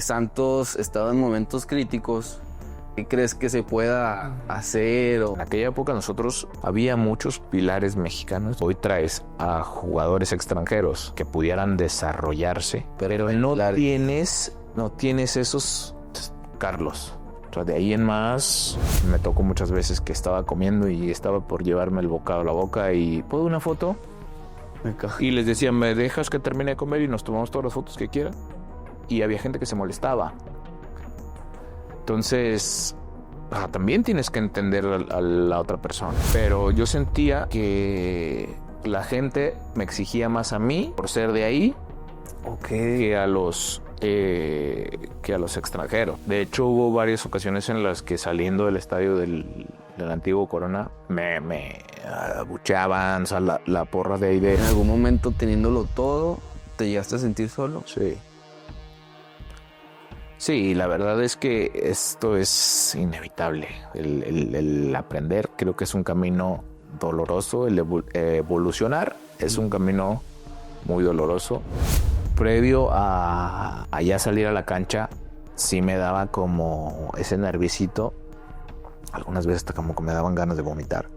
Santos estaba en momentos críticos. ¿Qué crees que se pueda hacer? En aquella época nosotros había muchos pilares mexicanos. Hoy traes a jugadores extranjeros que pudieran desarrollarse, pero no tienes esos Carlos. O sea, de ahí en más me tocó muchas veces que estaba comiendo y estaba por llevarme el bocado a la boca y ¿puedo una foto? Y les decía, ¿me dejas que termine de comer y nos tomamos todas las fotos que quiera? Y había gente que se molestaba. Entonces, también tienes que entender a la otra persona. Pero yo sentía que la gente me exigía más a mí por ser de ahí que a los extranjeros. De hecho, hubo varias ocasiones en las que saliendo del estadio del antiguo Corona me abucheaban, o sea, la porra de ahí de... En algún momento, teniéndolo todo, ¿te llegaste a sentir solo? Sí. Sí, la verdad es que esto es inevitable. El aprender creo que es un camino doloroso. El evolucionar es un camino muy doloroso. Previo a ya salir a la cancha, sí me daba como ese nerviosito. Algunas veces hasta como que me daban ganas de vomitar.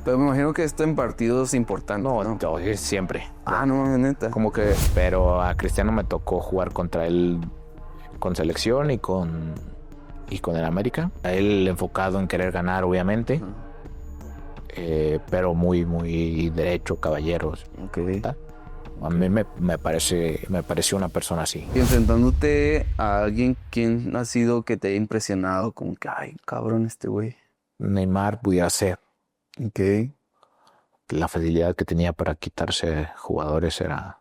Pero me imagino que esto en partidos importantes. No, siempre. No, neta. Como que, pero a Cristiano me tocó jugar contra él con selección y con el América. A él enfocado en querer ganar, obviamente. Pero muy, muy derecho, caballeros. A mí me pareció una persona así. Y enfrentándote a alguien, ¿quién ha sido que te haya impresionado? Como que, ay, cabrón este güey. Neymar pudiera ser. La facilidad que tenía para quitarse jugadores era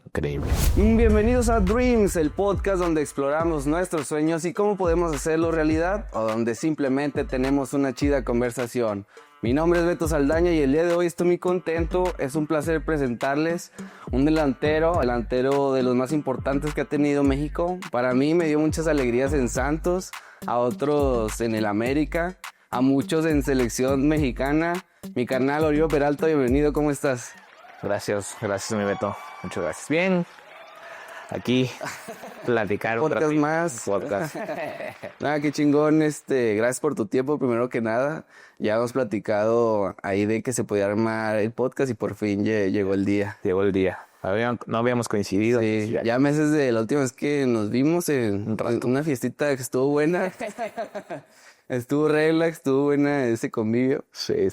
increíble. Bienvenidos a Dreams, el podcast donde exploramos nuestros sueños y cómo podemos hacerlo realidad, o donde simplemente tenemos una chida conversación. Mi nombre es Beto Saldaña y el día de hoy estoy muy contento. Es un placer presentarles un delantero de los más importantes que ha tenido México. Para mí me dio muchas alegrías en Santos, a otros en el América, a muchos en selección mexicana. Mi carnal Oriol Peralta, bienvenido, ¿cómo estás? Gracias mi Beto. Muchas gracias. Bien. Aquí platicar podcast más. Nada, qué chingón. Gracias por tu tiempo, primero que nada. Ya hemos platicado ahí de que se podía armar el podcast y por fin llegó el día. No habíamos coincidido. Sí, ya meses de la última vez que nos vimos en una fiestita que estuvo buena. Estuvo relax, estuvo buena ese convivio. Sí,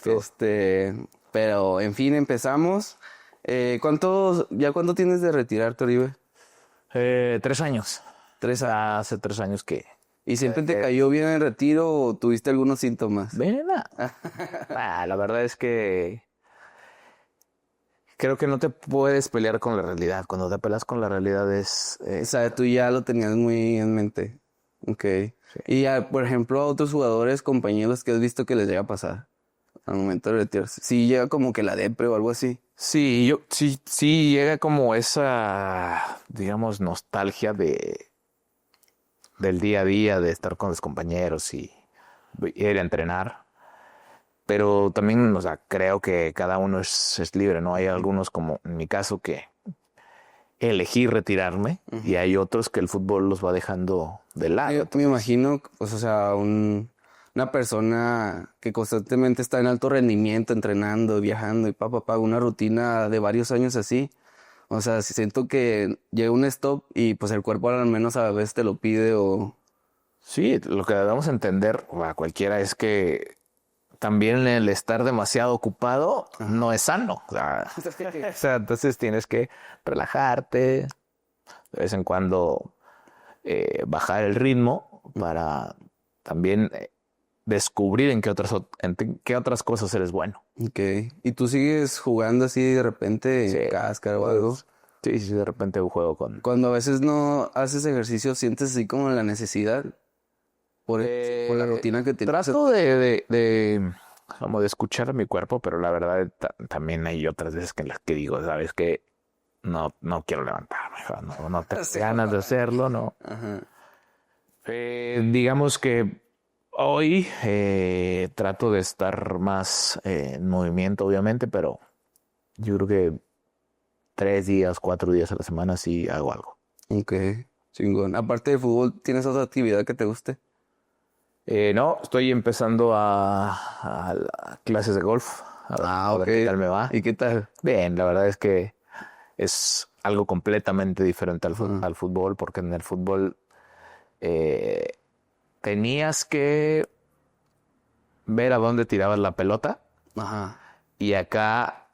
pero en fin, empezamos. ¿Cuánto tienes de retirarte, Oribe? 3 años. Hace 3 años que... ¿Y siempre te cayó bien el retiro o tuviste algunos síntomas? La verdad es que creo que no te puedes pelear con la realidad. Cuando te peleas con la realidad es... O sea, tú ya lo tenías muy en mente. Sí. Y por ejemplo, a otros jugadores, compañeros que has visto que les llega a pasar al momento de retirarse. Sí llega como que la depre o algo así. Sí, sí llega como esa, digamos, nostalgia del día a día, de estar con los compañeros y ir a entrenar. Pero también, o sea, creo que cada uno es libre, ¿no? Hay algunos, como en mi caso, que elegí retirarme y hay otros que el fútbol los va dejando de lado. Yo me imagino, pues, o sea, una persona que constantemente está en alto rendimiento, entrenando, viajando y una rutina de varios años así. O sea, siento que llega un stop y pues el cuerpo al menos a veces te lo pide o... Sí, lo que debemos entender a cualquiera es que también el estar demasiado ocupado no es sano. O sea, entonces tienes que relajarte, de vez en cuando bajar el ritmo para también... descubrir en qué otras cosas eres bueno. ¿Y tú sigues jugando así de repente cáscara o algo? Sí, de repente juego con... Cuando a veces no haces ejercicio, ¿sientes así como la necesidad? Por la rutina que tienes. Trato de escuchar a mi cuerpo, pero la verdad también hay otras veces en las que digo, ¿sabes qué? No quiero levantarme, no tengo ganas de hacerlo, ¿no? Digamos que hoy trato de estar más en movimiento, obviamente, pero yo creo que 3 días, 4 días a la semana sí hago algo. Ok, chingón. Aparte de fútbol, ¿tienes otra actividad que te guste? No, estoy empezando a clases de golf. A ver Ok. qué tal me va. ¿Y qué tal? Bien, la verdad es que es algo completamente diferente Ajá. al fútbol, porque en el fútbol eh, tenías que ver a dónde tirabas la pelota Ajá. y acá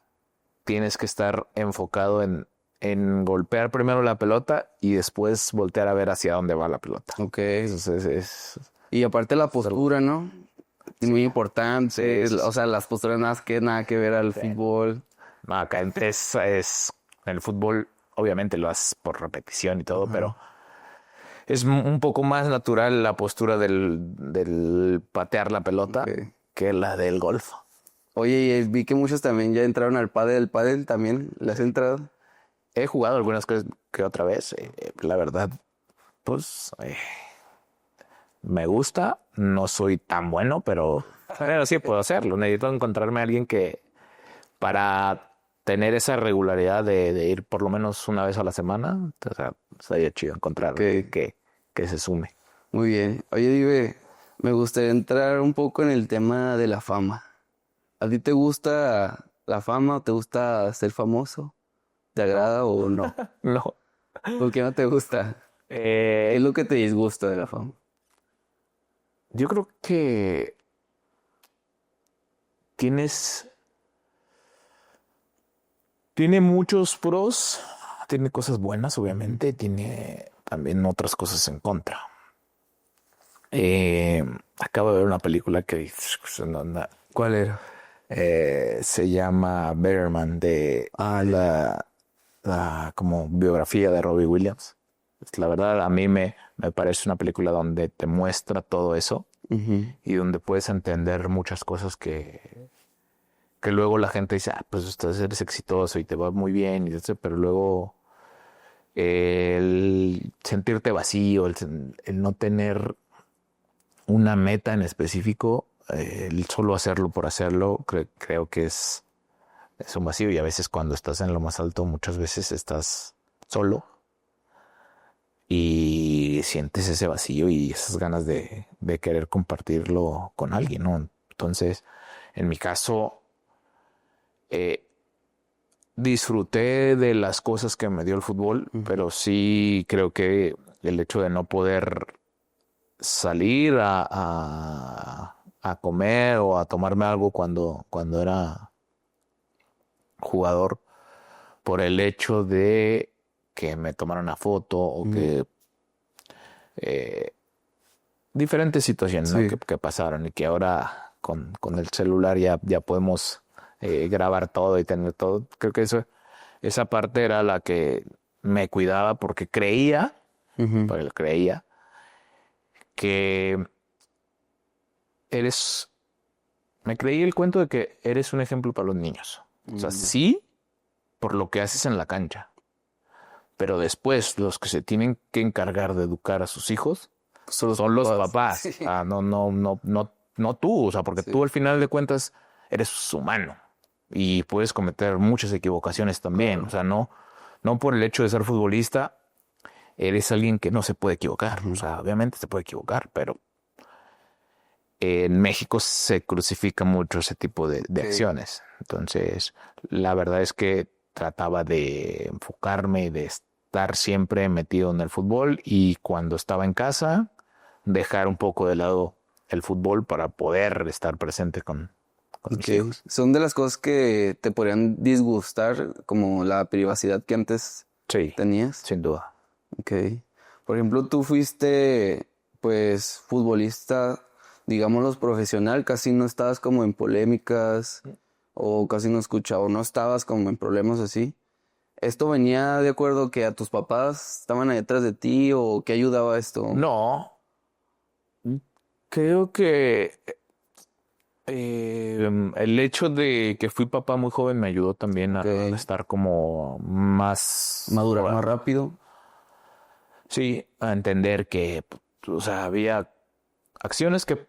tienes que estar enfocado en golpear primero la pelota y después voltear a ver hacia dónde va la pelota. Ok. Entonces Y aparte la postura, ¿no? Es muy importante. sí. O sea, las posturas nada que ver al Sí. fútbol. No, acá es en el fútbol, obviamente lo haces por repetición y todo, Ajá. pero es un poco más natural la postura del patear la pelota Ok. que la del golf. Oye, y vi que muchos también ya entraron al pádel. ¿El pádel también le has entrado? He jugado algunas cosas que otra vez, la verdad, pues me gusta, no soy tan bueno, pero sí puedo hacerlo. Necesito encontrarme a alguien que para tener esa regularidad de ir por lo menos una vez a la semana, o sea, sería chido encontrar Ok. que se sume. Muy bien. Oye, Dive, me gustaría entrar un poco en el tema de la fama. ¿A ti te gusta la fama o te gusta ser famoso? ¿Te No, agrada o no? no. ¿Por qué no te gusta? ¿Qué es lo que te disgusta de la fama? Yo creo que tienes, tiene muchos pros, tiene cosas buenas, obviamente, tiene también otras cosas en contra. Eh, Acabo de ver una película que ¿Cuál era? se llama Betterman de Ah, ya. la como biografía de Robbie Williams. Pues, la verdad, a mí me parece una película donde te muestra todo eso Ujú. y donde puedes entender muchas cosas que luego la gente dice, ah, pues estás, eres exitoso y te va muy bien, y eso, pero luego el sentirte vacío, el no tener una meta en específico, el solo hacerlo por hacerlo, creo que es un vacío y a veces cuando estás en lo más alto, muchas veces estás solo y sientes ese vacío y esas ganas de querer compartirlo con alguien, ¿no? Entonces, en mi caso, eh, disfruté de las cosas que me dio el fútbol, Ujú. pero sí creo que el hecho de no poder salir a comer o a tomarme algo cuando era jugador por el hecho de que me tomaran una foto o Ujú. que eh, diferentes situaciones, ¿no? Sí. Que pasaron y que ahora con el celular ya podemos grabar todo y tener todo. Creo que esa parte era la que me cuidaba Ujú. porque creía que eres, me creí el cuento de que eres un ejemplo para los niños. O sea, Mm, sí, por lo que haces en la cancha, pero después los que se tienen que encargar de educar a sus hijos son los son los papás. papás. Sí. No tú, o sea, porque Sí. tú al final de cuentas eres humano y puedes cometer muchas equivocaciones también. O Claro. sea, no por el hecho de ser futbolista eres alguien que no se puede equivocar. O Ujú. sea, obviamente se puede equivocar, pero en México se crucifica mucho ese tipo de Ok. acciones. Entonces, la verdad es que trataba de enfocarme y de estar siempre metido en el fútbol y cuando estaba en casa, dejar un poco de lado el fútbol para poder estar presente con mis Ok. hijos. Son de las cosas que te podrían disgustar, como la privacidad que antes Sí, tenías. sin duda. Ok. Por ejemplo, tú fuiste, pues, futbolista, digámoslo, profesional, casi no estabas como en polémicas o casi no escuchaba, o no estabas como en problemas así. ¿Esto venía de acuerdo que a tus papás estaban ahí detrás de ti o qué ayudaba esto? No, creo que el hecho de que fui papá muy joven me ayudó también Ok. a estar como más, Madurar más rápido. sí, a entender que, o sea, había acciones que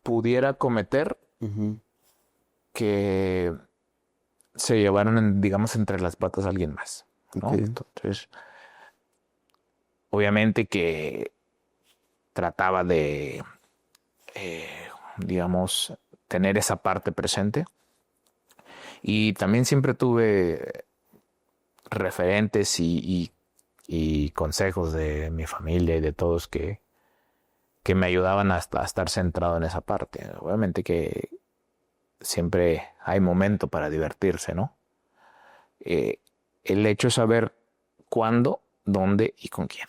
pudiera cometer Ujú. que se llevaron, digamos, entre las patas a alguien más, Ok. ¿no? Entonces, obviamente que trataba de, digamos, tener esa parte presente. Y también siempre tuve referentes y consejos de mi familia y de todos que me ayudaban a estar centrado en esa parte. Obviamente que siempre hay momento para divertirse, ¿no? El hecho es saber cuándo, dónde y con quién.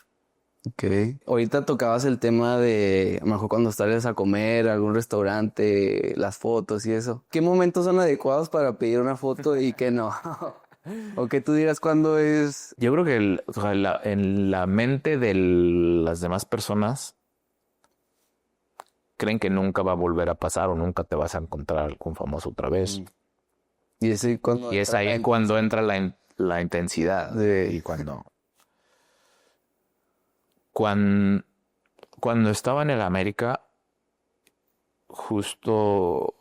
Ok. Ahorita tocabas el tema de, a lo mejor cuando sales a comer, a algún restaurante, las fotos y eso. ¿Qué momentos son adecuados para pedir una foto y qué no? O que tú dirás cuándo es... Yo creo que o sea, en la mente de las demás personas creen que nunca va a volver a pasar o nunca te vas a encontrar algún famoso otra vez. Y es ahí cuando, Y es ahí cuando entra la intensidad. Sí. Y cuando estaba en el América, justo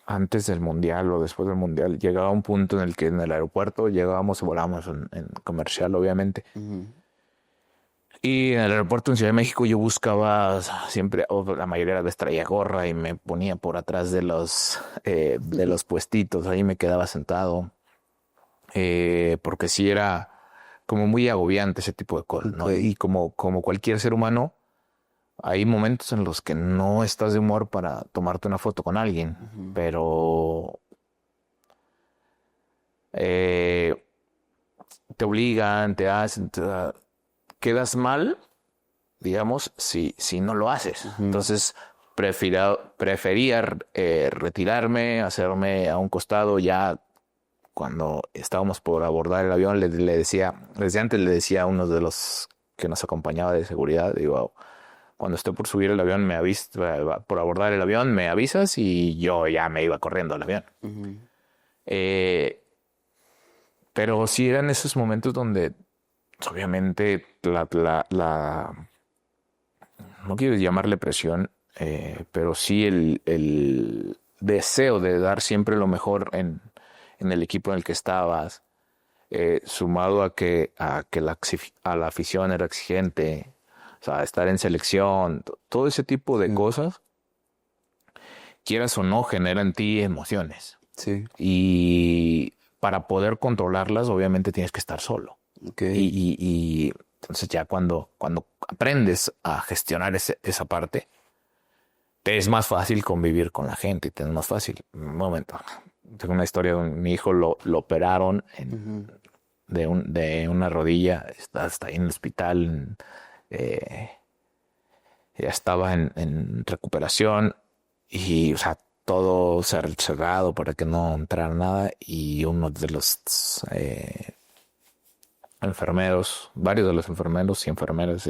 antes del Mundial o después del Mundial, llegaba un punto en el que en el aeropuerto llegábamos y volábamos en comercial, obviamente. Uh-huh. Y en el aeropuerto en Ciudad de México yo buscaba siempre, o la mayoría de las veces traía gorra y me ponía por atrás de los puestitos, ahí me quedaba sentado, porque sí era como muy agobiante ese tipo de cosas, ¿no? Okay. Y como cualquier ser humano, hay momentos en los que no estás de humor para tomarte una foto con alguien, Uh-huh. pero te obligan, te hacen, quedas mal, digamos, si no lo haces. Uh-huh. Entonces prefería retirarme, hacerme a un costado. Ya cuando estábamos por abordar el avión, le decía, desde antes le decía a uno de los que nos acompañaba de seguridad, digo, cuando esté por subir el avión, me avisas, por abordar el avión, me avisas, y yo ya me iba corriendo al avión. Uh-huh. Pero sí eran esos momentos donde obviamente no quiero llamarle presión, pero sí el deseo de dar siempre lo mejor en el equipo en el que estabas, sumado a que la afición era exigente, o sea, estar en selección, todo ese tipo de cosas, quieras o no, genera en ti emociones. Sí. Y para poder controlarlas, obviamente tienes que estar solo. Okay. Y entonces ya cuando aprendes a gestionar esa parte, te es más fácil convivir con la gente, te es más fácil. Un momento, tengo una historia de mi hijo, lo operaron Uh-huh. de una rodilla, está ahí en el hospital, ya estaba en recuperación y, o sea, todo cerrado para que no entrara nada, y uno de los enfermeros, varios de los enfermeros y enfermeras,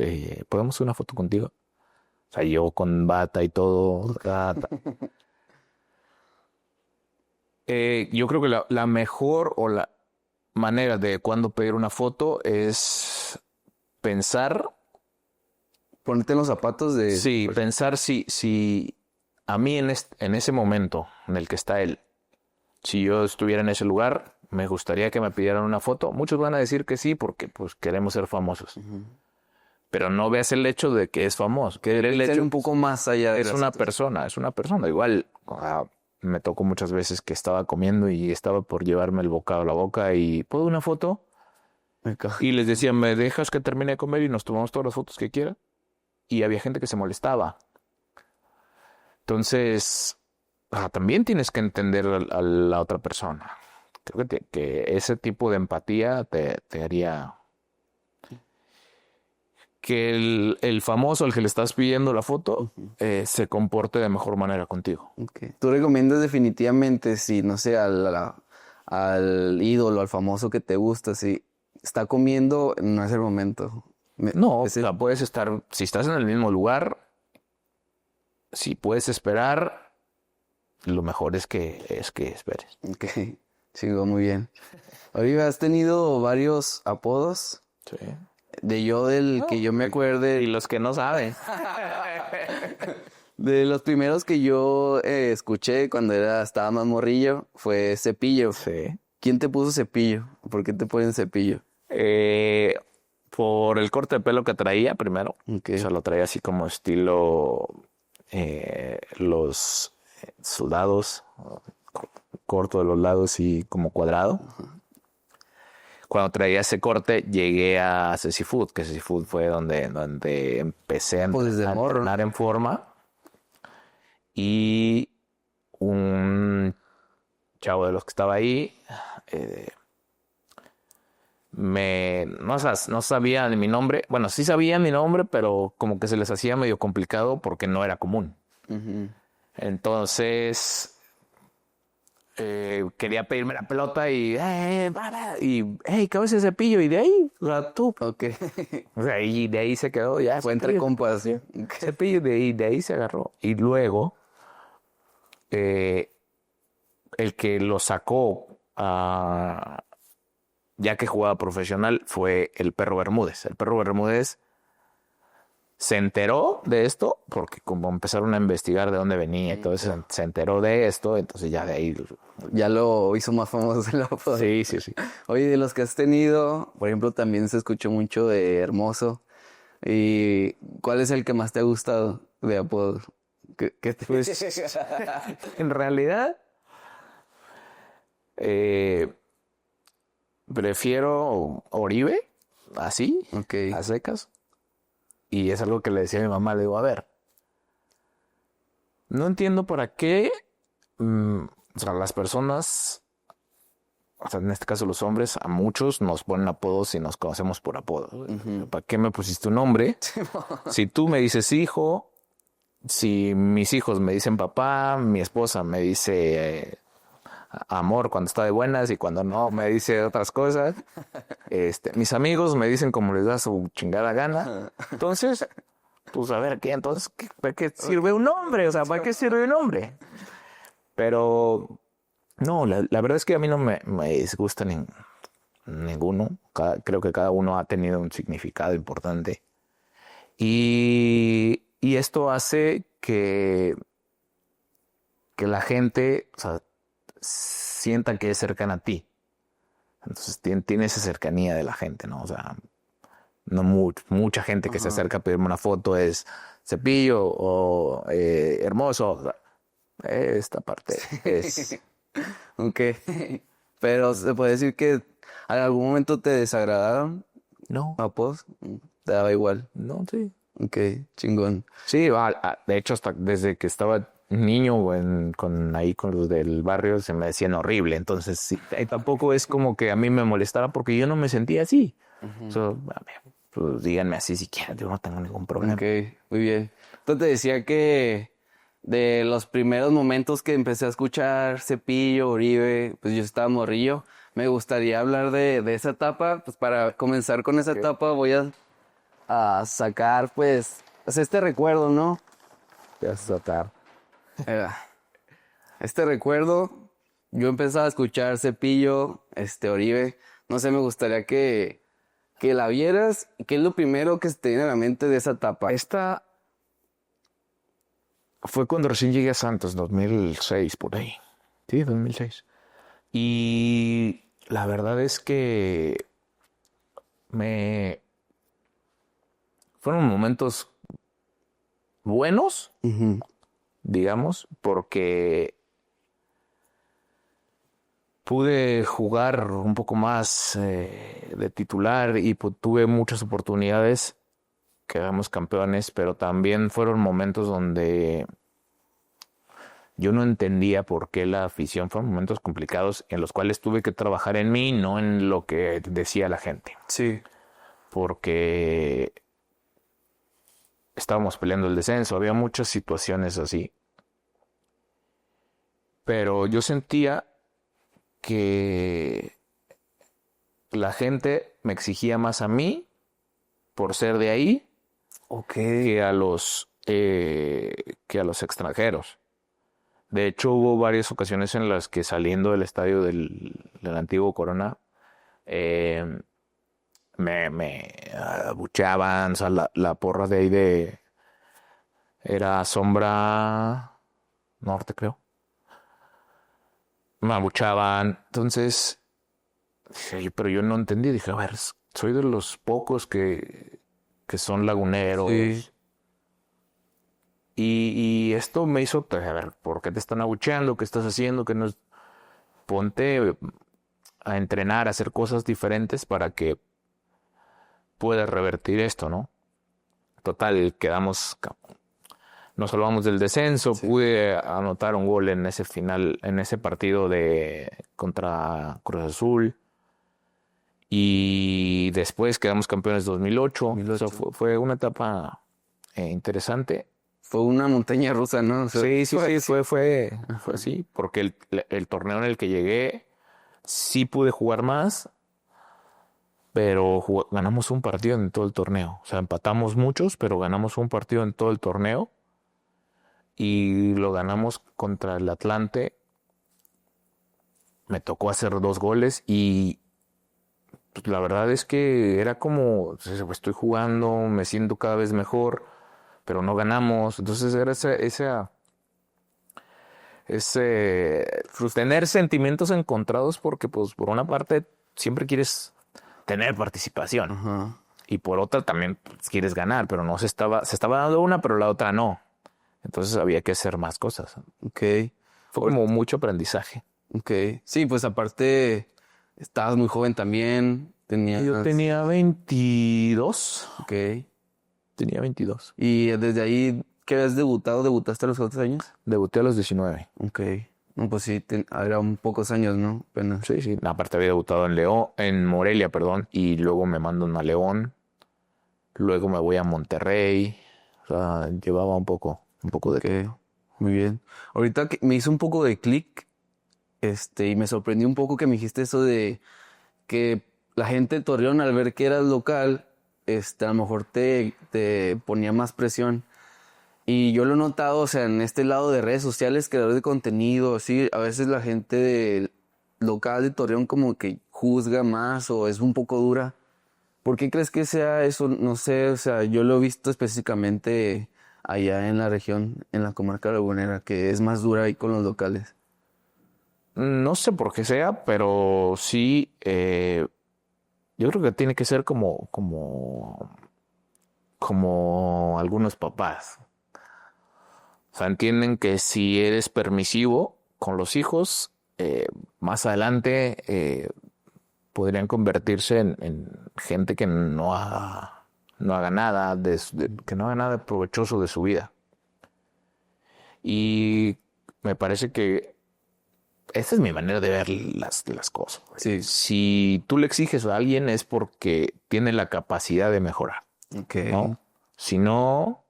¿podemos hacer una foto contigo? O sea, yo con bata y todo. Yo creo que la mejor o la manera de cuando pedir una foto es pensar. Ponerte en los zapatos de... Sí, pensar si a mí en ese momento en el que está él, si yo estuviera en ese lugar, me gustaría que me pidieran una foto. Muchos van a decir que sí porque pues queremos ser famosos. Uh-huh. Pero no veas el hecho de que es famoso. Que el hecho un poco más allá de es una persona. Igual me tocó muchas veces que estaba comiendo y estaba por llevarme el bocado a la boca y ¿puedo una foto? Y les decía, ¿me dejas que termine de comer y nos tomamos todas las fotos que quiera? Y había gente que se molestaba. Entonces, también tienes que entender a la otra persona. Creo que ese tipo de empatía te haría que el famoso al que le estás pidiendo la foto se comporte de mejor manera contigo. Okay. ¿Tú recomiendas definitivamente, si no sé, al ídolo, al famoso que te gusta, si está comiendo, no es el momento? No, o sea, puedes estar, si estás en el mismo lugar, si puedes esperar, lo mejor es que esperes. Ok, sigo muy bien. Oye, ¿has tenido varios apodos? Sí. Del que yo me acuerde. Y los que no saben. De los primeros que yo escuché cuando estaba más morrillo fue Cepillo. Sí. ¿Quién te puso Cepillo? ¿Por qué te ponen Cepillo? Por el corte de pelo que traía primero. Okay. O sea, lo traía así como estilo los soldados, corto de los lados y como cuadrado. Cuando traía ese corte, llegué a Ceci Food, que Ceci Food fue donde empecé a Pues desde morro, entrenar en forma. Y un chavo de los que estaba ahí no sabía de mi nombre. Bueno, sí sabía mi nombre, pero como que se les hacía medio complicado porque no era común. Uh-huh. Entonces quería pedirme la pelota y cabeza de Cepillo, y de ahí, o sea, tú. Okay. O sea, y de ahí se quedó ya. Fue entre compas, ¿sí? Okay. Cepillo, de ahí se agarró. Y luego, el que lo sacó ya que jugaba profesional fue el Perro Bermúdez. El Perro Bermúdez se enteró de esto porque como empezaron a investigar de dónde venía, entonces se enteró de esto, entonces ya de ahí... Ya lo hizo más famoso el apodo. Sí. Oye, de los que has tenido, por ejemplo, también se escuchó mucho de Hermoso. ¿Y cuál es el que más te ha gustado de apodo? Pues, en realidad, prefiero Oribe, así, Okay. a secas. Y es algo que le decía a mi mamá, le digo, a ver, no entiendo para qué, o sea, las personas, o sea, en este caso los hombres, a muchos nos ponen apodos y nos conocemos por apodos. Uh-huh. ¿Para qué me pusiste un nombre? Si tú me dices hijo, si mis hijos me dicen papá, mi esposa me dice amor cuando está de buenas y cuando no me dice otras cosas. Mis amigos me dicen como les da su chingada gana. Entonces, pues a ver, entonces, ¿para qué sirve un nombre? O sea, ¿para qué sirve un nombre? Pero no, la verdad es que a mí no me disgusta ninguno. Creo que cada uno ha tenido un significado importante. Y esto hace que la gente, o sea, sientan que es cercana a ti. Entonces tiene esa cercanía de la gente, ¿no? O sea, no mucha gente que se acerca a pedirme una foto es Cepillo o Hermoso. O sea, esta parte es... Ok. Pero se puede decir que en algún momento te desagradaron No, apodos. Te daba igual. no, sí. Ok, chingón. Sí, de hecho, hasta desde que estaba niño con los del barrio se me decían horrible. Entonces, sí, tampoco es como que a mí me molestara porque yo no me sentía así. Uh-huh. So, pues díganme así si quieren, yo no tengo ningún problema. Ok, muy bien. Entonces te decía que de los primeros momentos que empecé a escuchar Cepillo, Oribe, pues yo estaba morrillo. Me gustaría hablar de esa etapa. Pues para comenzar con esa etapa voy a sacar pues este recuerdo, ¿no? Te vas a tratar. Este recuerdo, yo empezaba a escuchar Cepillo, Oribe. No sé, me gustaría que la vieras. ¿Qué es lo primero que se te viene a la mente de esa etapa? Esta fue cuando recién llegué a Santos, 2006, por ahí. Sí, 2006. Y la verdad es que fueron momentos buenos, Uh-huh. digamos, porque pude jugar un poco más de titular y tuve muchas oportunidades, quedamos campeones, pero también fueron momentos donde yo no entendía por qué la afición. Fueron momentos complicados en los cuales tuve que trabajar en mí, no en lo que decía la gente. Sí. Porque estábamos peleando el descenso, había muchas situaciones así. Pero yo sentía que la gente me exigía más a mí por ser de ahí, que a los extranjeros. De hecho, hubo varias ocasiones en las que saliendo del estadio del antiguo Corona, me abucheaban. O sea, la porra de ahí era Sombra Norte, creo. Me abuchaban. Entonces, dije, pero yo no entendí. Dije, a ver, soy de los pocos que son laguneros. Sí. Y esto me hizo, a ver, ¿por qué te están abucheando? ¿Qué estás haciendo? Ponte a entrenar, a hacer cosas diferentes para que puedas revertir esto, ¿no? Total, nos salvamos del descenso, Sí. pude anotar un gol en ese final, en ese partido contra Cruz Azul. Y después quedamos campeones 2008. 2008. O sea, fue una etapa interesante. Fue una montaña rusa, ¿no? O sea, fue así, porque el torneo en el que llegué sí pude jugar más, pero ganamos un partido en todo el torneo. O sea, empatamos muchos, pero ganamos un partido en todo el torneo y lo ganamos contra el Atlante. Me tocó hacer 2 goles y pues, la verdad es que era como, estoy jugando, me siento cada vez mejor, pero no ganamos. Entonces era tener sentimientos encontrados porque pues por una parte siempre quieres tener participación. Ajá. Y por otra también pues, quieres ganar, pero no se estaba dando una, pero la otra no. Entonces había que hacer más cosas. Ok. Fue como mucho aprendizaje. Ok. Sí, pues aparte estabas muy joven también. Yo tenía 22. Ok. Tenía 22. Y desde ahí, ¿qué habías debutado? ¿Debutaste a los cuántos años? Debuté a los 19. Ok. No, pues sí, eran pocos años, ¿no? Apenas. Sí. Aparte había debutado en Morelia, perdón. Y luego me mandan a León. Luego me voy a Monterrey. O sea, llevaba un poco de... Ok. Muy bien. Ahorita me hizo un poco de clic, y me sorprendió un poco que me dijiste eso de que la gente de Torreón al ver que eras local, a lo mejor te ponía más presión. Y yo lo he notado, o sea, en este lado de redes sociales, creadores de contenido, sí, a veces la gente local de Torreón como que juzga más o es un poco dura. ¿Por qué crees que sea eso? No sé, o sea, yo lo he visto específicamente allá en la región, en la comarca lagunera, que es más dura ahí con los locales. No sé por qué sea, pero sí, yo creo que tiene que ser como algunos papás. O sea, entienden que si eres permisivo con los hijos, más adelante podrían convertirse en gente que no haga nada que no haga nada provechoso de su vida. Y me parece que esa es mi manera de ver las cosas. Sí. Si tú le exiges a alguien es porque tiene la capacidad de mejorar, Ok. ¿no? Si no,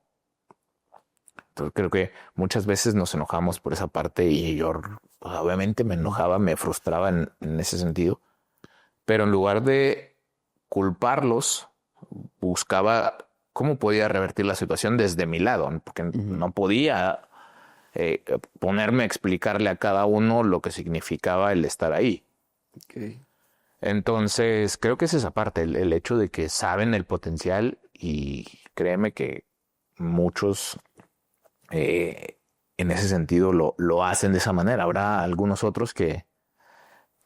entonces creo que muchas veces nos enojamos por esa parte y yo pues, obviamente me enojaba, me frustraba en ese sentido. Pero en lugar de culparlos, buscaba cómo podía revertir la situación desde mi lado, ¿no? Porque no podía ponerme a explicarle a cada uno lo que significaba el estar ahí. Ok. Entonces, creo que es esa parte, el hecho de que saben el potencial y créeme que muchos en ese sentido lo hacen de esa manera. Habrá algunos otros que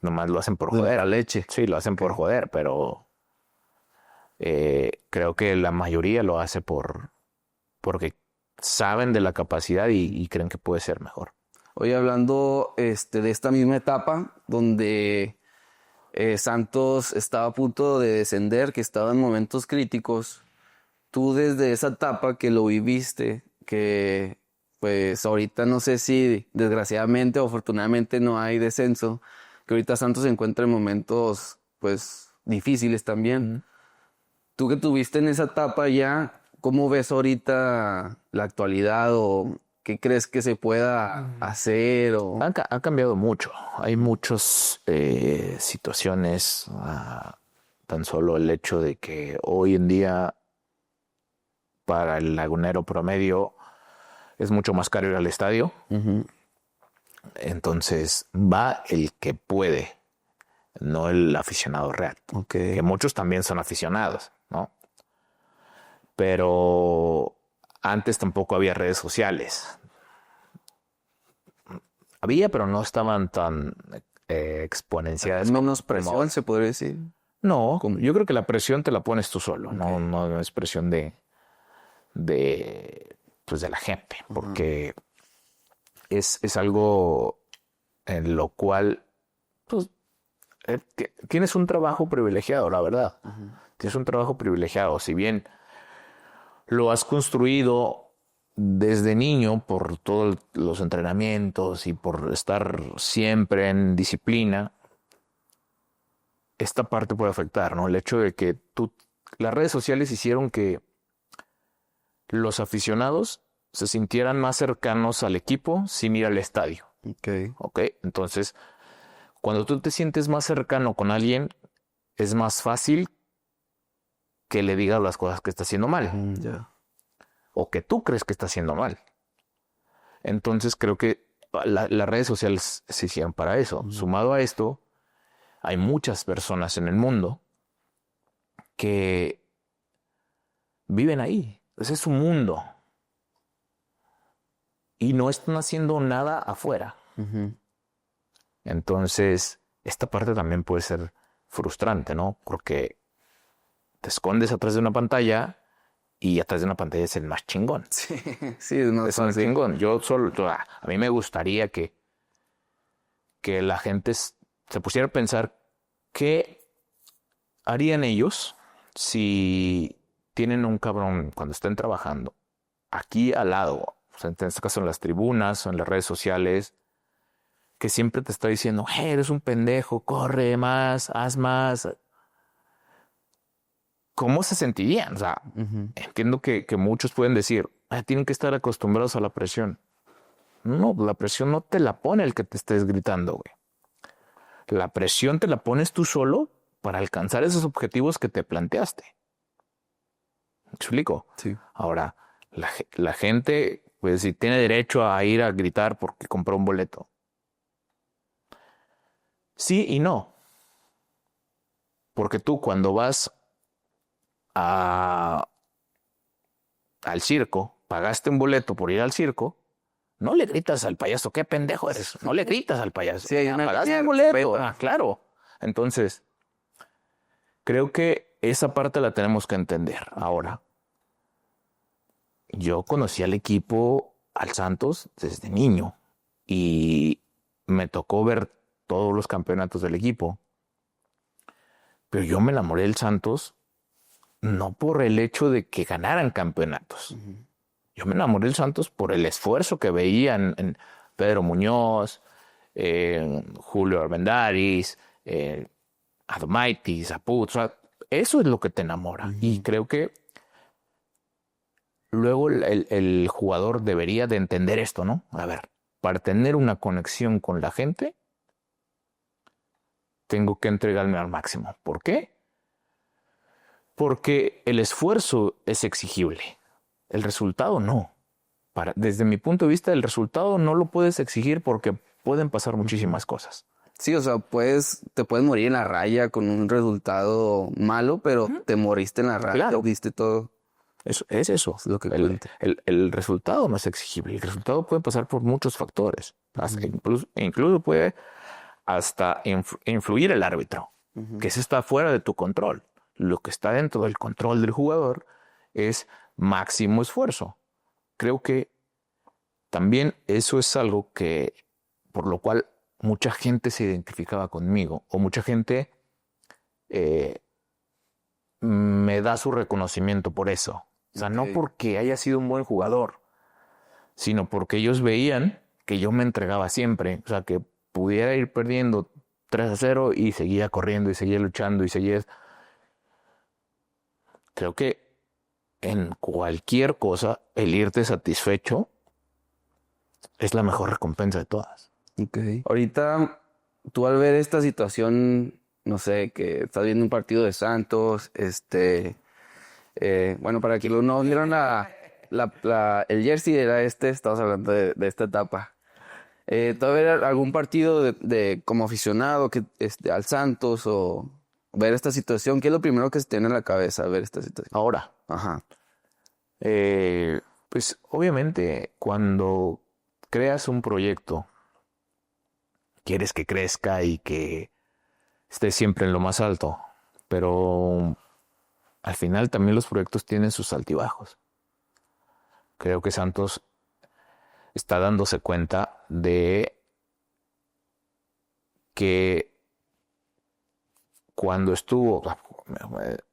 nomás lo hacen por joder. La leche. Sí, lo hacen por joder, pero creo que la mayoría lo hace porque saben de la capacidad y creen que puede ser mejor. Hoy hablando de esta misma etapa donde Santos estaba a punto de descender, que estaba en momentos críticos, tú desde esa etapa que lo viviste, que pues ahorita no sé si desgraciadamente o afortunadamente no hay descenso, que ahorita Santos se encuentra en momentos pues difíciles también. Tú que tuviste en esa etapa ya, ¿cómo ves ahorita la actualidad o qué crees que se pueda hacer? Ha cambiado mucho. Hay muchas situaciones. Tan solo el hecho de que hoy en día para el lagunero promedio es mucho más caro ir al estadio. Uh-huh. Entonces va el que puede, no el aficionado real. Okay. Que muchos también son aficionados, ¿no? Pero antes tampoco había redes sociales. Había, pero no estaban tan exponenciadas. Menos presión, se podría decir. No, ¿Cómo? yo creo que la presión te la pones tú solo, no es presión pues de la gente, porque es algo en lo cual pues, tienes un trabajo privilegiado, la verdad. Tienes un trabajo privilegiado. Si bien lo has construido desde niño por todos los entrenamientos y por estar siempre en disciplina, esta parte puede afectar, ¿no? El hecho de que las redes sociales hicieron que los aficionados se sintieran más cercanos al equipo sin ir al estadio. ¿Ok? Entonces, cuando tú te sientes más cercano con alguien, es más fácil que le digas las cosas que está haciendo mal. O que tú crees que está haciendo mal. Entonces, creo que las redes sociales se hicieron para eso. Sumado a esto, hay muchas personas en el mundo que viven ahí. Ese es su mundo. Y no están haciendo nada afuera. Entonces, esta parte también puede ser frustrante, ¿no? Porque te escondes atrás de una pantalla y atrás de una pantalla es el más chingón. Sí, es más chingón. A mí me gustaría que la gente se pusiera a pensar qué harían ellos si tienen un cabrón cuando estén trabajando aquí al lado, o sea, en este caso en las tribunas o en las redes sociales, que siempre te está diciendo, hey, eres un pendejo, corre más, haz más. ¿Cómo se sentirían? O sea, entiendo que muchos pueden decir, tienen que estar acostumbrados a la presión. No, la presión no te la pone el que te estés gritando, güey. La presión te la pones tú solo para alcanzar esos objetivos que te planteaste. ¿Me explico? Sí. Ahora, la gente, pues, si tiene derecho a ir a gritar porque compró un boleto. Sí y no. Porque tú cuando vas al circo, pagaste un boleto por ir al circo, no le gritas al payaso, qué pendejo eres. No le gritas al payaso. Sí, pagaste el boleto. Claro. Entonces, creo que esa parte la tenemos que entender. Ahora, yo conocí al equipo, al Santos, desde niño y me tocó ver todos los campeonatos del equipo. Pero yo me enamoré del Santos no por el hecho de que ganaran campeonatos. Yo me enamoré del Santos por el esfuerzo que veía en Pedro Muñoz, Julio Armendáriz, Adomaitis, Zaput. O sea, eso es lo que te enamora. Y creo que luego el jugador debería de entender esto, ¿no? A ver, para tener una conexión con la gente, tengo que entregarme al máximo. ¿Por qué? Porque el esfuerzo es exigible. El resultado no. Desde mi punto de vista, el resultado no lo puedes exigir porque pueden pasar muchísimas cosas. Sí, o sea, te puedes morir en la raya con un resultado malo, pero te moriste en la raya, Claro. diste todo. Es eso. Es lo que el resultado no es exigible. El resultado puede pasar por muchos factores. Incluso puede hasta influir el árbitro, que eso está fuera de tu control. Lo que está dentro del control del jugador es máximo esfuerzo. Creo que también eso es algo que, por lo cual mucha gente se identificaba conmigo o mucha gente me da su reconocimiento por eso. O sea, no porque haya sido un buen jugador, sino porque ellos veían que yo me entregaba siempre. O sea, que pudiera ir perdiendo 3-0 y seguía corriendo y seguía luchando y seguía... Creo que en cualquier cosa, el irte satisfecho es la mejor recompensa de todas. Ahorita, tú al ver esta situación, no sé, que estás viendo un partido de Santos, bueno, para quienes no vieron el jersey era estamos hablando de esta etapa. ¿Tú a ver algún partido de como aficionado al Santos o ver esta situación? ¿Qué es lo primero que se te viene a la cabeza ver esta situación? Ahora, pues obviamente cuando creas un proyecto, quieres que crezca y que esté siempre en lo más alto. Pero al final también los proyectos tienen sus altibajos. Creo que Santos está dándose cuenta de que cuando estuvo,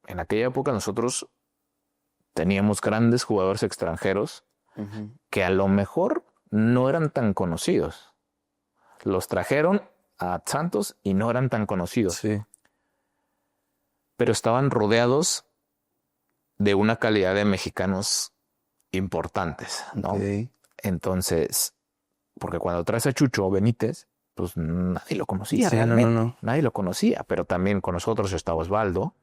en aquella época nosotros teníamos grandes jugadores extranjeros que a lo mejor no eran tan conocidos. Los trajeron a Santos y no eran tan conocidos. Sí. Pero estaban rodeados de una calidad de mexicanos importantes, ¿no? Okay. Entonces, porque cuando traes a Chucho Benítez, pues nadie lo conocía, Sí, realmente. no. Nadie lo conocía, pero también con nosotros estaba Osvaldo,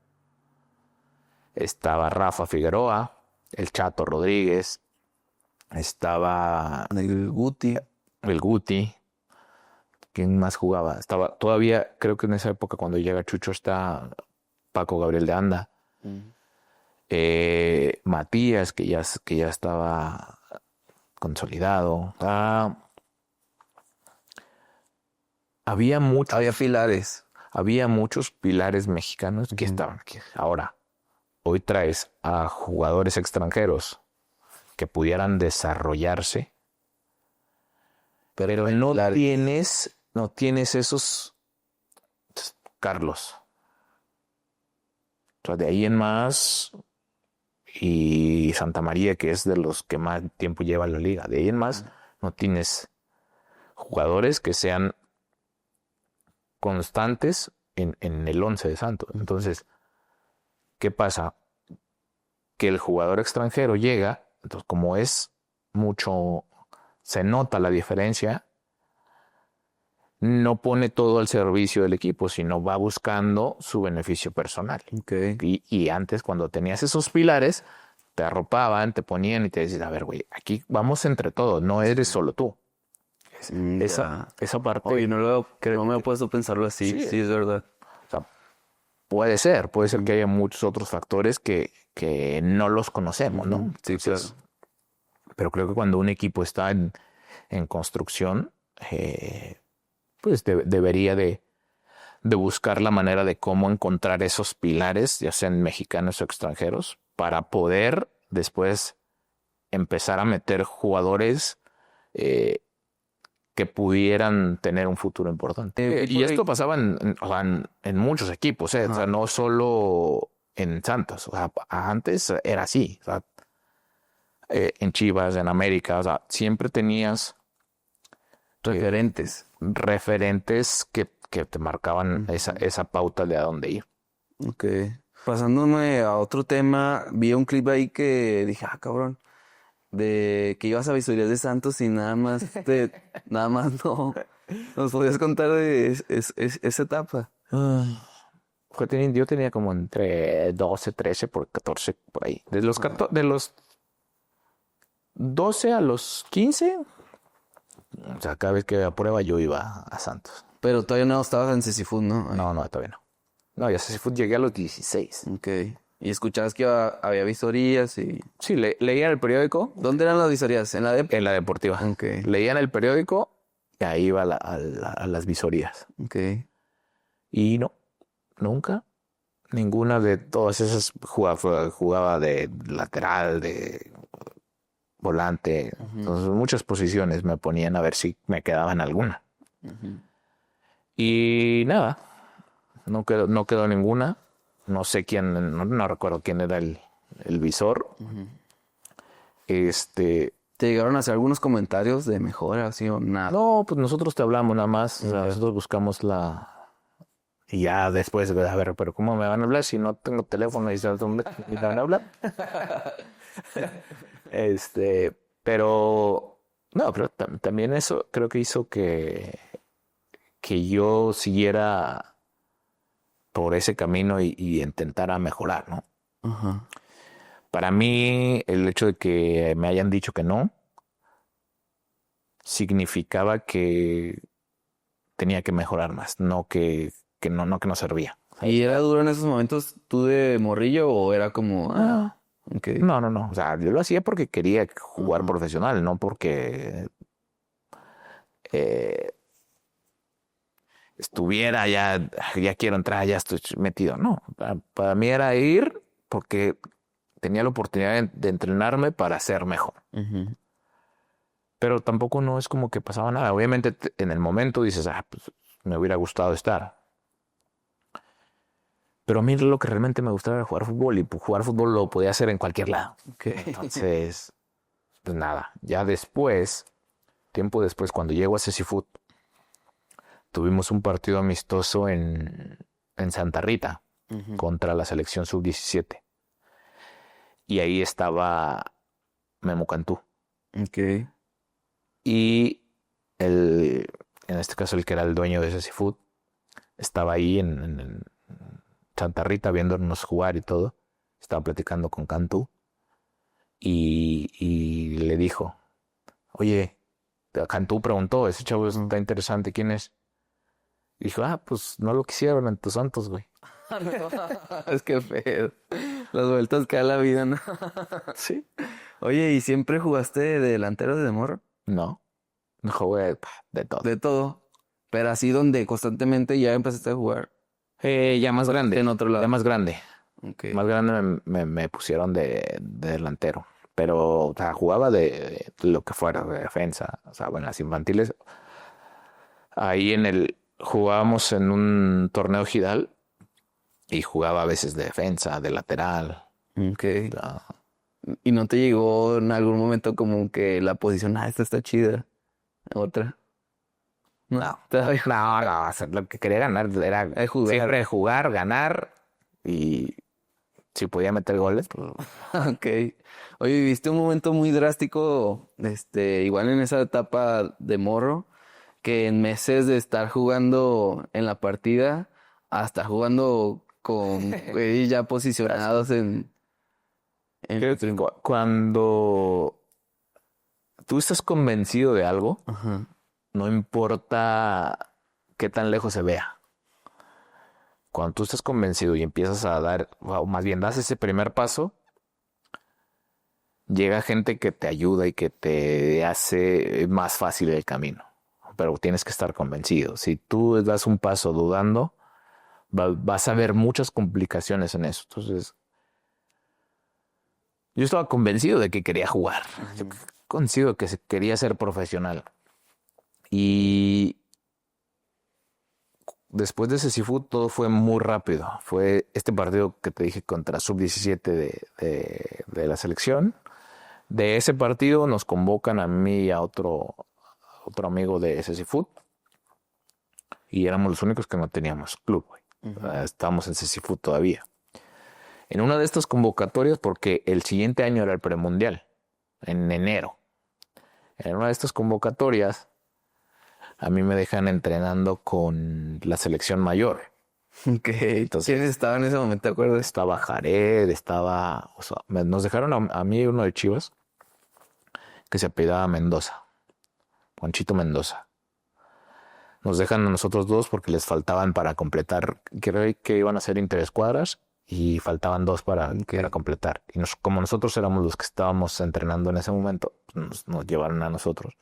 estaba Rafa Figueroa, el Chato Rodríguez, estaba El Guti. el Guti. ¿Quién más jugaba? Estaba todavía, creo que en esa época cuando llega Chucho está Paco Gabriel de Anda. Matías, que ya estaba consolidado. Había pilares. Había muchos pilares mexicanos que estaban aquí. Ahora, hoy traes a jugadores extranjeros que pudieran desarrollarse, pero no tienes esos Carlos. O sea, de ahí en más, y Santa María, que es de los que más tiempo lleva en la liga. De ahí en más, no tienes jugadores que sean constantes en el 11 de Santos. Entonces, ¿qué pasa? Que el jugador extranjero llega, entonces como es mucho, se nota la diferencia, no pone todo al servicio del equipo, sino va buscando su beneficio personal. Okay. Y antes, cuando tenías esos pilares, te arropaban, te ponían y te decían, a ver, güey, aquí vamos entre todos, no eres solo tú. Esa parte... Oye, no me he puesto a pensarlo así. Sí, es verdad. O sea, puede ser que haya muchos otros factores que no los conocemos, ¿no? Sí, Entonces, claro. Pero creo que cuando un equipo está en construcción, pues debería de buscar la manera de cómo encontrar esos pilares, ya sean mexicanos o extranjeros, para poder después empezar a meter jugadores que pudieran tener un futuro importante. Y esto pasaba en muchos equipos, o sea, no solo en Santos. O sea, antes era así. O sea, en Chivas, en América, o sea, siempre tenías referentes que te marcaban esa pauta de a dónde ir. Ok. Pasándome a otro tema, vi un clip ahí que dije, cabrón, de que ibas a visorías de Santos y nada más no. ¿Nos podías contar de esa etapa? Yo tenía como entre 12, 13, por 14, por ahí. De los 12 a los 15, o sea, cada vez que había prueba yo iba a Santos. Pero todavía no estabas en Cecifood, ¿no? No, todavía no. No, ya Cecifood llegué a los 16. Ok. Y escuchabas que había visorías y... Sí, leía en el periódico. ¿Dónde eran las visorías? ¿En la En la deportiva. Ok. Leía en el periódico y ahí iba a las visorías. Ok. Y no, nunca. Ninguna de todas esas jugaba de lateral, de volante. Entonces, muchas posiciones me ponían a ver si me quedaba en alguna. Y nada, no quedó ninguna. No sé quién, no recuerdo quién era el visor. ¿Te llegaron a hacer algunos comentarios de mejora, así o nada? No, pues nosotros te hablamos nada más. O sea, nosotros buscamos y ya después, a ver, pero ¿cómo me van a hablar si no tengo teléfono y me van a hablar? Pero también eso creo que hizo que yo siguiera por ese camino y intentara mejorar, ¿no? Ajá. Para mí, el hecho de que me hayan dicho que no significaba que tenía que mejorar más, no que no servía. ¿Y era duro en esos momentos tú de morrillo o era como... Okay. No. O sea, yo lo hacía porque quería jugar profesional, no porque... estuviera ya quiero entrar, ya estoy metido. No, para mí era ir porque tenía la oportunidad de entrenarme para ser mejor. Ujú. Pero tampoco no es como que pasaba nada. Obviamente en el momento dices, pues me hubiera gustado estar. Pero a mí lo que realmente me gustaba era jugar fútbol y pues, jugar fútbol lo podía hacer en cualquier lado. Okay. Entonces, pues nada, ya después, tiempo después, cuando llego a CeciFoot, tuvimos un partido amistoso en Santa Rita Ujú. contra la selección sub-17. Y ahí estaba Memo Cantú. Okay. Y en este caso el que era el dueño de CeciFoot, estaba ahí en Santa Rita viéndonos jugar y todo. Estaba platicando con Cantú y le dijo, oye, Cantú preguntó, ese chavo está interesante, ¿quién es? Y dijo, pues no lo quisieron en tus Santos, güey. Es que feo. Las vueltas que da la vida, ¿no? Sí. Oye, ¿y siempre jugaste de delantero de morro? No jugué de todo. De todo. Pero así donde constantemente ya empezaste a jugar. Ya más grande. En otro lado. Ya más grande. Okay. Más grande me pusieron de delantero. Pero, o sea, jugaba de lo que fuera, de defensa. O sea, bueno, las infantiles. Ahí jugábamos en un torneo Gidal y jugaba a veces de defensa, de lateral. Okay. ¿Y no te llegó en algún momento como que la posición, esta está chida? Otra. No, Todavía. o sea, lo que quería ganar era siempre jugar, ganar y si podía meter goles, pues... Ok. Oye, viviste un momento muy drástico, igual en esa etapa de morro, que en meses de estar jugando en la partida, hasta jugando con güey ya posicionados Creo que cuando tú estás convencido de algo, Ajá. no importa qué tan lejos se vea. Cuando tú estás convencido y empiezas a dar, o más bien das ese primer paso, llega gente que te ayuda y que te hace más fácil el camino. Pero tienes que estar convencido. Si tú das un paso dudando, vas a ver muchas complicaciones en eso. Entonces, yo estaba convencido de que quería jugar. Convencido de que quería ser profesional. Y después de CeciFoot todo fue muy rápido. Fue este partido que te dije contra Sub-17 de la selección. De ese partido nos convocan a mí y a otro amigo de CeciFoot. Y éramos los únicos que no teníamos club. Estábamos en CeciFoot todavía. En una de estas convocatorias, porque el siguiente año era el premundial, en enero. En una de estas convocatorias, a mí me dejan entrenando con la selección mayor. Ok, entonces, ¿quiénes estaban en ese momento, te acuerdas? Estaba Jared, o sea, nos dejaron a mí uno de Chivas, que se apellidaba Mendoza, Juanchito Mendoza. Nos dejan a nosotros dos porque les faltaban para completar, creo que iban a ser interescuadras y faltaban dos para completar. Y como nosotros éramos los que estábamos entrenando en ese momento, nos llevaron a nosotros.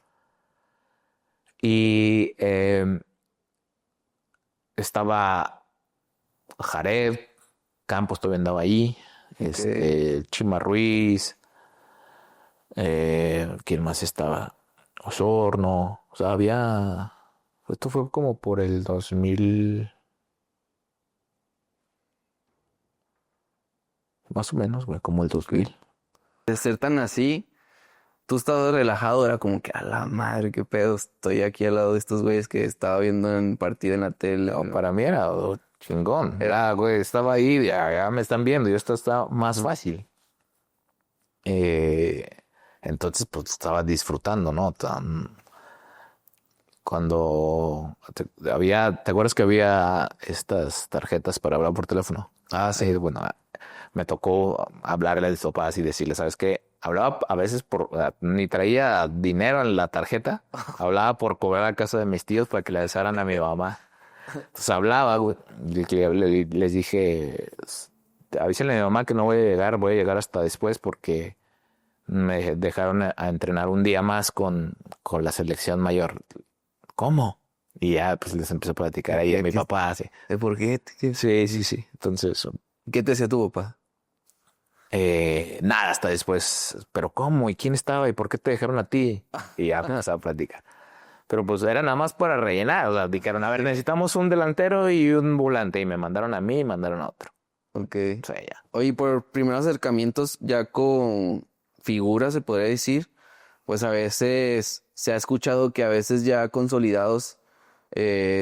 Y estaba Jared, Campos todavía andaba ahí, Chima Ruiz, ¿quién más estaba? Osorno, o sea, esto fue como por el 2000, más o menos, güey, como el 2000. De ser tan así, tú estabas relajado, era como que a la madre, qué pedo, estoy aquí al lado de estos güeyes que estaba viendo en partido en la tele. No, para mí era chingón. Güey, estaba ahí, ya me están viendo, y esto está más fácil. Entonces, pues estaba disfrutando, ¿no? Cuando ¿te acuerdas que había estas tarjetas para hablar por teléfono? Ah, sí. Bueno, me tocó hablarle a mis papás y decirle, ¿sabes qué? Hablaba a veces ni traía dinero en la tarjeta, hablaba por cobrar a casa de mis tíos para que le avisaran a mi mamá. Entonces hablaba, güey, les dije, avísenle a mi mamá que no voy a llegar hasta después porque me dejaron a entrenar un día más con la selección mayor. ¿Cómo? Y ya, pues les empecé a platicar ahí a mi papá. Sí, ¿Por qué? sí. Entonces, ¿Qué te decía tu papá? nada, hasta después. ¿Pero cómo? ¿Y quién estaba? ¿Y por qué te dejaron a ti? Y ya empezaba a platicar. Pero pues era nada más para rellenar. O sea, dijeron, a ver, necesitamos un delantero y un volante. Y me mandaron a mí y mandaron a otro. Ok. O sea, ya. Oye, por primeros acercamientos ya con figuras, se podría decir, pues a veces se ha escuchado que a veces ya consolidados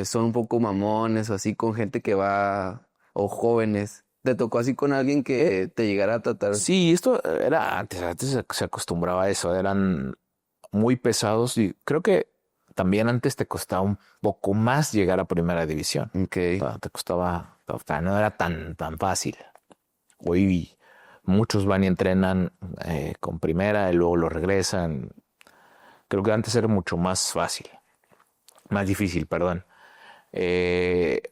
son un poco mamones o así con gente que va, o jóvenes. ¿Te tocó así con alguien que te llegara a tratar? Sí, esto era antes. Antes se acostumbraba a eso. Eran muy pesados y creo que también antes te costaba un poco más llegar a primera división. Ok. Te costaba, o sea, no era tan fácil. Hoy muchos van y entrenan con primera y luego lo regresan. Creo que antes era mucho más fácil, más difícil, perdón. Eh,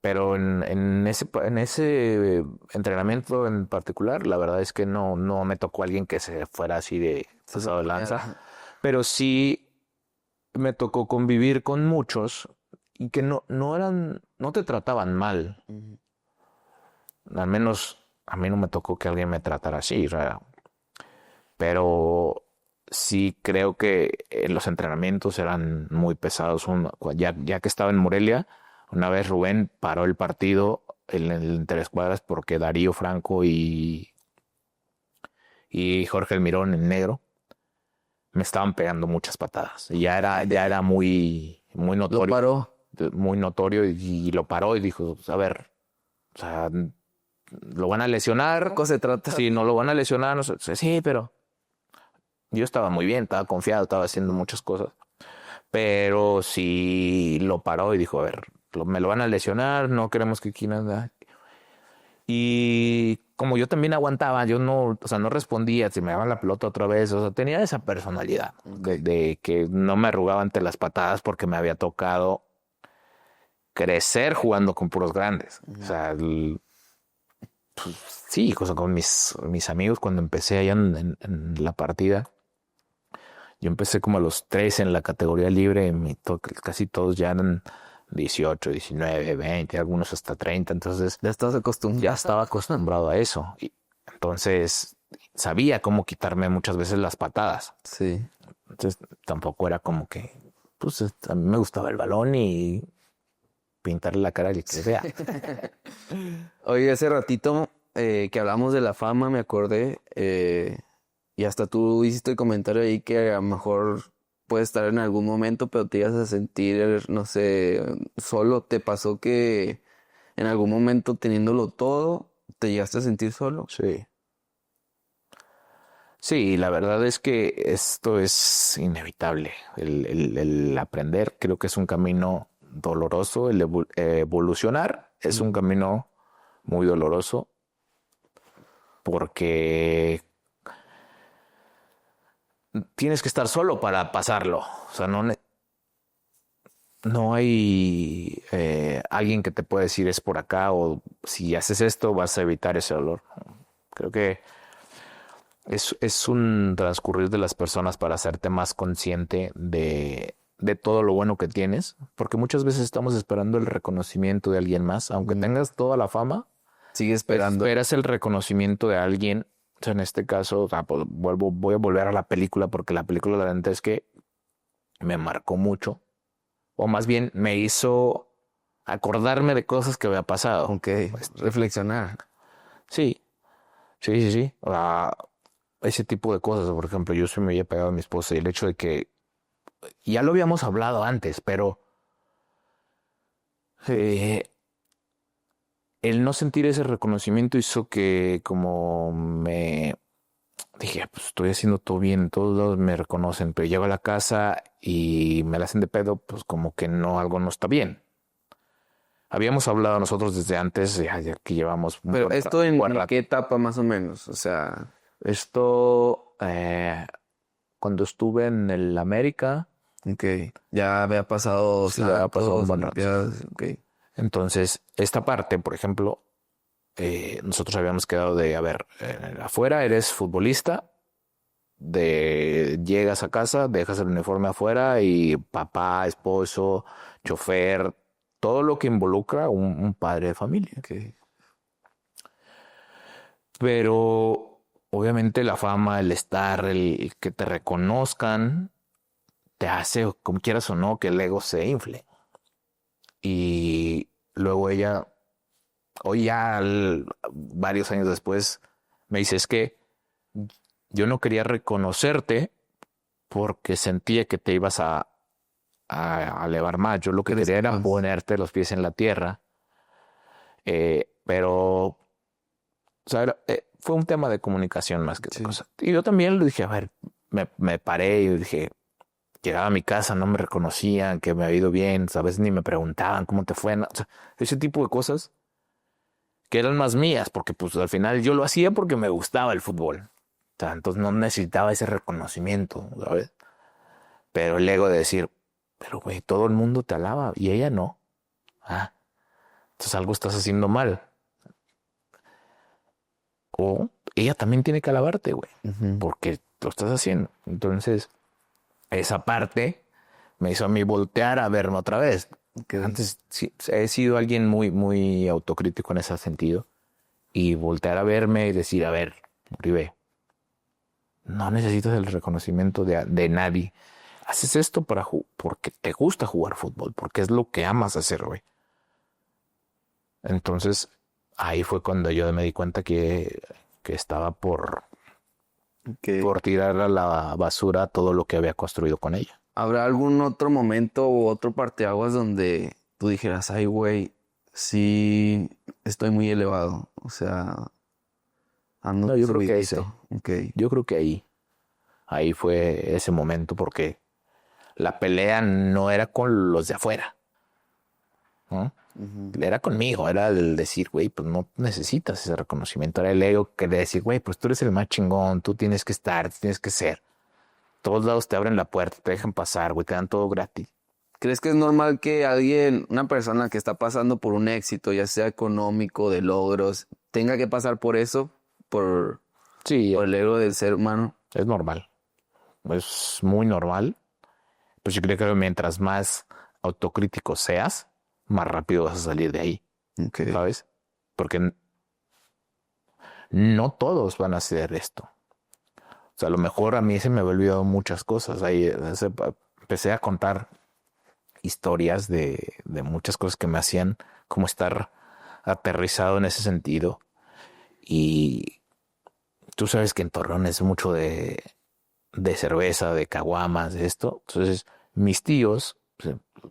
pero en ese entrenamiento en particular, la verdad es que no me tocó alguien que se fuera así de pasado de lanza, pero sí me tocó convivir con muchos y que no te trataban mal. Ujú. Al menos a mí no me tocó que alguien me tratara así, o sea, pero sí creo que los entrenamientos eran muy pesados. Ya que estaba en Morelia, una vez Rubén paró el partido en el interescuadras porque Darío Franco y Jorge Almirón en negro me estaban pegando muchas patadas. Y ya era muy notorio. Lo paró. Muy notorio y lo paró y dijo, a ver, o sea, lo van a lesionar. ¿Cómo se trata? Si no lo van a lesionar, no sé. Sí, pero yo estaba muy bien, estaba confiado, estaba haciendo muchas cosas. Pero sí lo paró y dijo, a ver, me lo van a lesionar, no queremos que aquí nada. Y como yo también aguantaba, yo no, o sea, no respondía, si me daban la pelota otra vez, o sea, tenía esa personalidad de que no me arrugaba ante las patadas porque me había tocado crecer jugando con puros grandes. O sea, pues, sí, o sea, con mis amigos cuando empecé allá en la partida. Yo empecé como a los 3 en la categoría libre, casi todos ya eran 18, 19, 20, algunos hasta 30, entonces Ya estás acostumbrado. ya estaba acostumbrado a eso. Y entonces sabía cómo quitarme muchas veces las patadas. Sí. Entonces tampoco era como que, pues a mí me gustaba el balón y pintarle la cara al que sea. Oye, hace ratito que hablamos de la fama, me acordé, y hasta tú hiciste el comentario ahí que a lo mejor puede estar en algún momento, pero te ibas a sentir, no sé, solo. ¿Te pasó que en algún momento teniéndolo todo, te llegaste a sentir solo? Sí. Sí, la verdad es que esto es inevitable. El aprender creo que es un camino doloroso. Evolucionar es un camino muy doloroso porque tienes que estar solo para pasarlo. O sea, no hay alguien que te pueda decir es por acá o si haces esto vas a evitar ese dolor. Creo que es un transcurrir de las personas para hacerte más consciente de todo lo bueno que tienes, porque muchas veces estamos esperando el reconocimiento de alguien más, aunque tengas toda la fama, Sigue esperando. esperas el reconocimiento de alguien. O sea, en este caso, o sea, pues voy a volver a la película, porque la película la verdad es que me marcó mucho, o más bien me hizo acordarme de cosas que había pasado. Ok, reflexionar. Sí. O sea, ese tipo de cosas. Por ejemplo, yo sí me había pegado a mi esposa y el hecho de que ya lo habíamos hablado antes, pero el no sentir ese reconocimiento hizo que como me dije, pues estoy haciendo todo bien, en todos lados me reconocen, pero llego a la casa y me la hacen de pedo, pues como que no, algo no está bien. Habíamos hablado nosotros desde antes, ya que llevamos... Pero esto en qué etapa más o menos, o sea... Esto, cuando estuve en el América. Ok, ya había pasado... Sí, había pasado un buen rato. Ok. Entonces, esta parte, por ejemplo, nosotros habíamos quedado de, a ver, afuera eres futbolista, llegas a casa, dejas el uniforme afuera y papá, esposo, chofer, todo lo que involucra un padre de familia. Okay. Pero obviamente la fama, el estar, el que te reconozcan, te hace, como quieras o no, que el ego se infle. Y luego ella, hoy ya varios años después, me dice, es que yo no quería reconocerte porque sentía que te ibas a elevar más. Yo lo que quería era ponerte los pies en la tierra. Pero, o sea, fue un tema de comunicación más que otra cosa. Y yo también le dije, a ver, me paré y dije, llegaba a mi casa, no me reconocían, que me había ido bien, ¿sabes? Ni me preguntaban cómo te fue. O sea, ese tipo de cosas que eran más mías, porque pues al final yo lo hacía porque me gustaba el fútbol. O sea, entonces no necesitaba ese reconocimiento, ¿sabes? Pero el ego de decir, pero güey, todo el mundo te alaba y ella no. Ah, entonces algo estás haciendo mal. O ella también tiene que alabarte, güey, porque lo estás haciendo. Entonces, esa parte me hizo a mí voltear a verme otra vez. Que antes sí, he sido alguien muy, muy autocrítico en ese sentido. Y voltear a verme y decir, a ver, Uribe, no necesitas el reconocimiento de nadie. Haces esto porque te gusta jugar fútbol, porque es lo que amas hacer, güey. Entonces, ahí fue cuando yo me di cuenta que estaba por tirar a la basura todo lo que había construido con ella. ¿Habrá algún otro momento u otro parteaguas donde tú dijeras, ay, güey, sí estoy muy elevado? O sea, ando No, yo creo que subidito. Yo creo que ahí fue ese momento, porque la pelea no era con los de afuera, ¿no? Era conmigo, era el decir, güey, pues no necesitas ese reconocimiento. Era el ego que de decir, güey, pues tú eres el más chingón, tú tienes que estar, tienes que ser. Todos lados te abren la puerta, te dejan pasar, güey, te dan todo gratis. ¿Crees que es normal que alguien, una persona que está pasando por un éxito, ya sea económico, de logros, tenga que pasar por eso, por el ego del ser humano? Es normal. Es muy normal. Pues yo creo que mientras más autocrítico seas, más rápido vas a salir de ahí. ¿Sabes? Porque no todos van a hacer esto. O sea, a lo mejor a mí se me había olvidado muchas cosas. Ahí empecé a contar historias de muchas cosas que me hacían como estar aterrizado en ese sentido. Y tú sabes que en Torreón es mucho de cerveza, de caguamas, de esto. Entonces, mis tíos,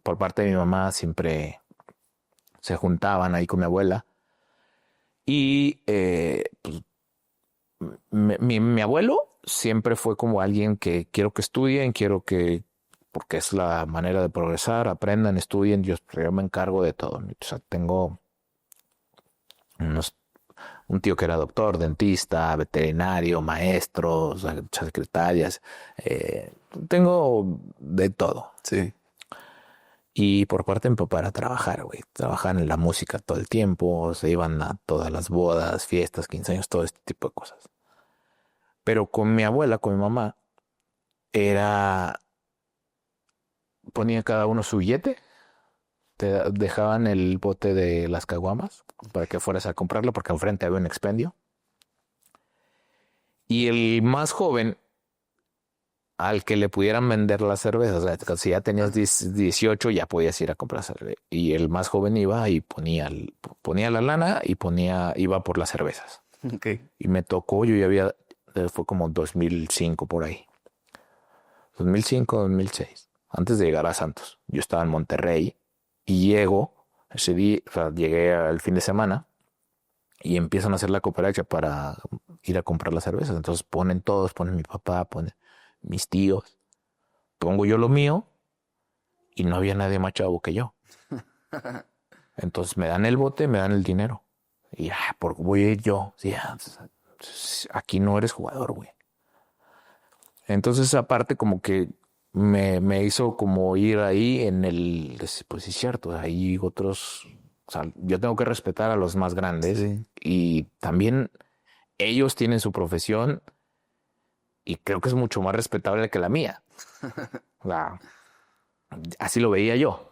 por parte de mi mamá, siempre se juntaban ahí con mi abuela. Y pues, mi abuelo siempre fue como alguien que quiero que estudien, porque es la manera de progresar, aprendan, estudien, yo me encargo de todo. O sea, tengo un tío que era doctor, dentista, veterinario, maestro, secretarias, tengo de todo. Sí. Y por parte de mi papá era trabajar, güey. Trabajar en la música todo el tiempo, se iban a todas las bodas, fiestas, 15 años, todo este tipo de cosas. Pero con mi abuela, con mi mamá, ponía cada uno su billete, te dejaban el bote de las caguamas para que fueras a comprarlo, porque enfrente había un expendio. Y el más joven, al que le pudieran vender las cervezas, o sea, si ya tenías 18, ya podías ir a comprar cerveza. Y el más joven iba y ponía la lana y iba por las cervezas. Y me tocó, fue como 2005 por ahí. 2005, 2006, antes de llegar a Santos. Yo estaba en Monterrey y llego ese día, o sea, llegué al fin de semana y empiezan a hacer la cooperacha para ir a comprar las cervezas. Entonces ponen mi papá, ponen mis tíos, pongo yo lo mío y no había nadie más chavo que yo. Entonces me dan el bote, me dan el dinero y voy a ir yo. Sí, aquí no eres jugador, güey. Entonces esa parte como que me hizo como ir ahí pues sí es cierto, hay otros, o sea, yo tengo que respetar a los más grandes. Sí. Y también ellos tienen su profesión y creo que es mucho más respetable que la mía. Así lo veía yo.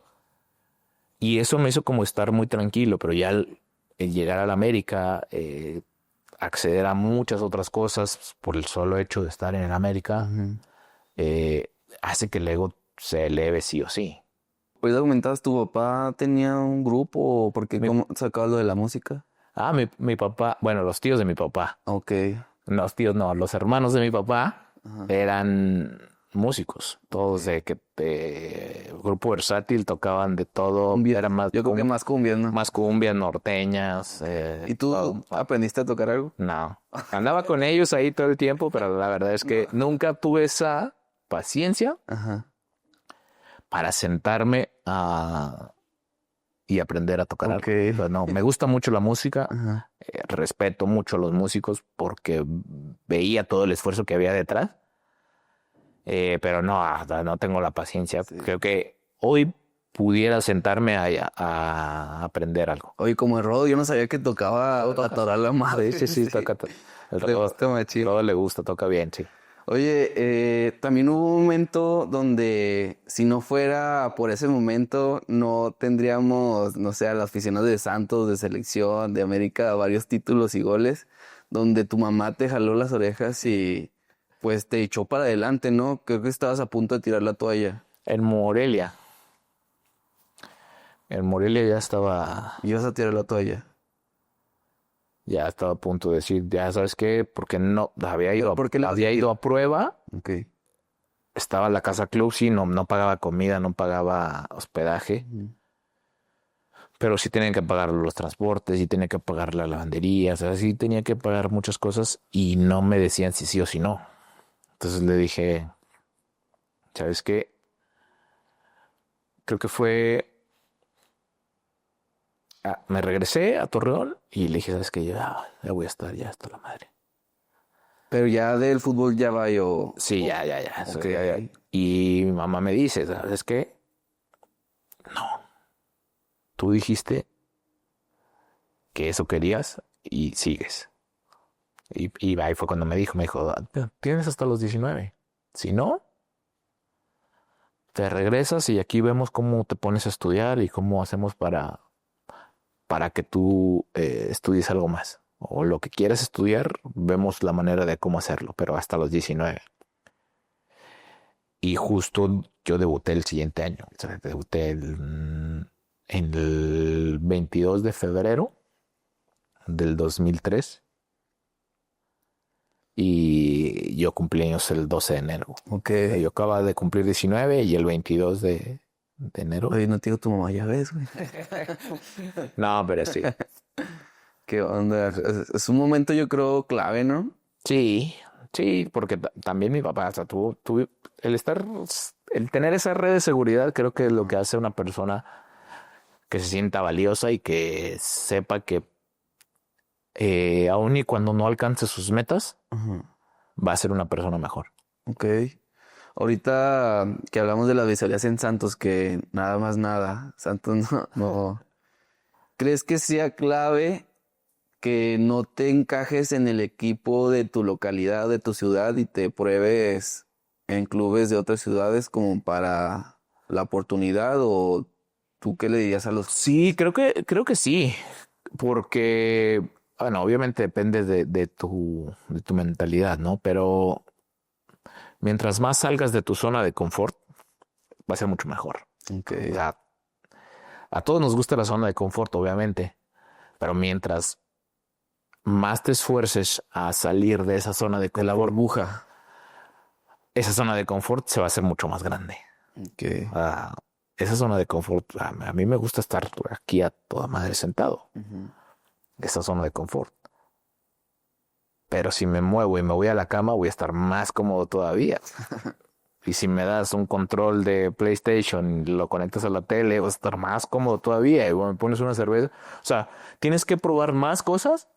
Y eso me hizo como estar muy tranquilo, pero ya el llegar a la América, acceder a muchas otras cosas por el solo hecho de estar en el América, hace que el ego se eleve sí o sí. Pues comentabas, ¿tu papá tenía un grupo? ¿Por qué cómo sacaba lo de la música? Mi papá, bueno, los tíos de mi papá. Ok. Los tíos no, los hermanos de mi papá eran músicos, todos de grupo versátil, tocaban de todo. Era más, yo creo que más cumbias, ¿no? Más cumbias, norteñas. ¿Y tú aprendiste a tocar algo? No, andaba con ellos ahí todo el tiempo, pero la verdad es que nunca tuve esa paciencia para sentarme y aprender a tocar algo. Pero no, me gusta mucho la música, respeto mucho a los músicos porque veía todo el esfuerzo que había detrás. Pero no tengo la paciencia. Sí. Creo que hoy pudiera sentarme a aprender algo. Oye, como el Rodo, yo no sabía que tocaba a toda la madre. Sí, toca. El Rodo le gusta, toca bien, sí. Oye, también hubo un momento donde si no fuera por ese momento no tendríamos, no sé, a los aficionados de Santos, de selección, de América, varios títulos y goles, donde tu mamá te jaló las orejas y pues te echó para adelante, ¿no? Creo que estabas a punto de tirar la toalla. En Morelia ya estaba... ¿Ibas a tirar la toalla? Ya estaba a punto de decir, ya sabes qué, porque no había ido a prueba. Okay. Estaba en la casa club, sí, no pagaba comida, no pagaba hospedaje. Pero sí tenían que pagar los transportes, sí tenía que pagar la lavandería, o sea, sí tenía que pagar muchas cosas y no me decían si sí o si no. Entonces le dije, ¿sabes qué? Creo que fue... me regresé a Torreón y le dije, ¿sabes qué? Ya voy a estar, ya hasta la madre. Pero ya del fútbol ya va yo... Sí, ya. Okay. Ya. Y mi mamá me dice, ¿sabes qué? No. Tú dijiste que eso querías y sigues. Y ahí fue cuando me dijo, tienes hasta los 19. Si no, te regresas y aquí vemos cómo te pones a estudiar y cómo hacemos para que tú estudies algo más. O lo que quieras estudiar, vemos la manera de cómo hacerlo, pero hasta los 19. Y justo yo debuté el siguiente año. O sea, debuté en el 22 de febrero del 2003. Y yo cumplí años el 12 de enero. Okay. Yo acababa de cumplir 19 y el 22 de enero. Oye, no te digo tu mamá, ya ves, güey. No, pero sí. ¿Qué onda? Es un momento, yo creo, clave, ¿no? Sí, porque también mi papá, o sea, tuvo el tener esa red de seguridad, creo que es lo que hace una persona que se sienta valiosa y que sepa que aun y cuando no alcance sus metas, va a ser una persona mejor. Ok. Ahorita que hablamos de las visualidades en Santos, que nada, Santos no. ¿Crees que sea clave que no te encajes en el equipo de tu localidad, de tu ciudad y te pruebes en clubes de otras ciudades como para la oportunidad? ¿O tú qué le dirías a los...? Sí, creo que sí, porque, bueno, obviamente depende de tu mentalidad, ¿no? Pero mientras más salgas de tu zona de confort, va a ser mucho mejor. Okay. O sea, a todos nos gusta la zona de confort, obviamente, pero mientras más te esfuerces a salir de esa zona de la burbuja, esa zona de confort se va a hacer mucho más grande. Okay. Esa zona de confort, a mí me gusta estar aquí a toda madre sentado. Esa zona de confort. Pero si me muevo y me voy a la cama, voy a estar más cómodo todavía. Y si me das un control de PlayStation y lo conectas a la tele, vas a estar más cómodo todavía. Y me pones una cerveza. O sea, tienes que probar más cosas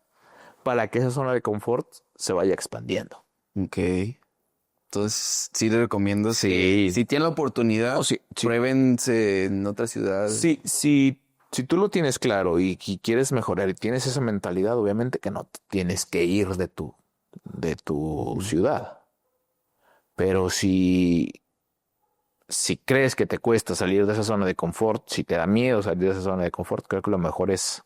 para que esa zona de confort se vaya expandiendo. Ok. Entonces, sí le recomiendo. Sí. Si tienen la oportunidad, pruébense en otra ciudad. Sí, si tú lo tienes claro y quieres mejorar y tienes esa mentalidad, obviamente que no tienes que ir de tu ciudad. Pero si crees que te cuesta salir de esa zona de confort, si te da miedo salir de esa zona de confort, creo que lo mejor es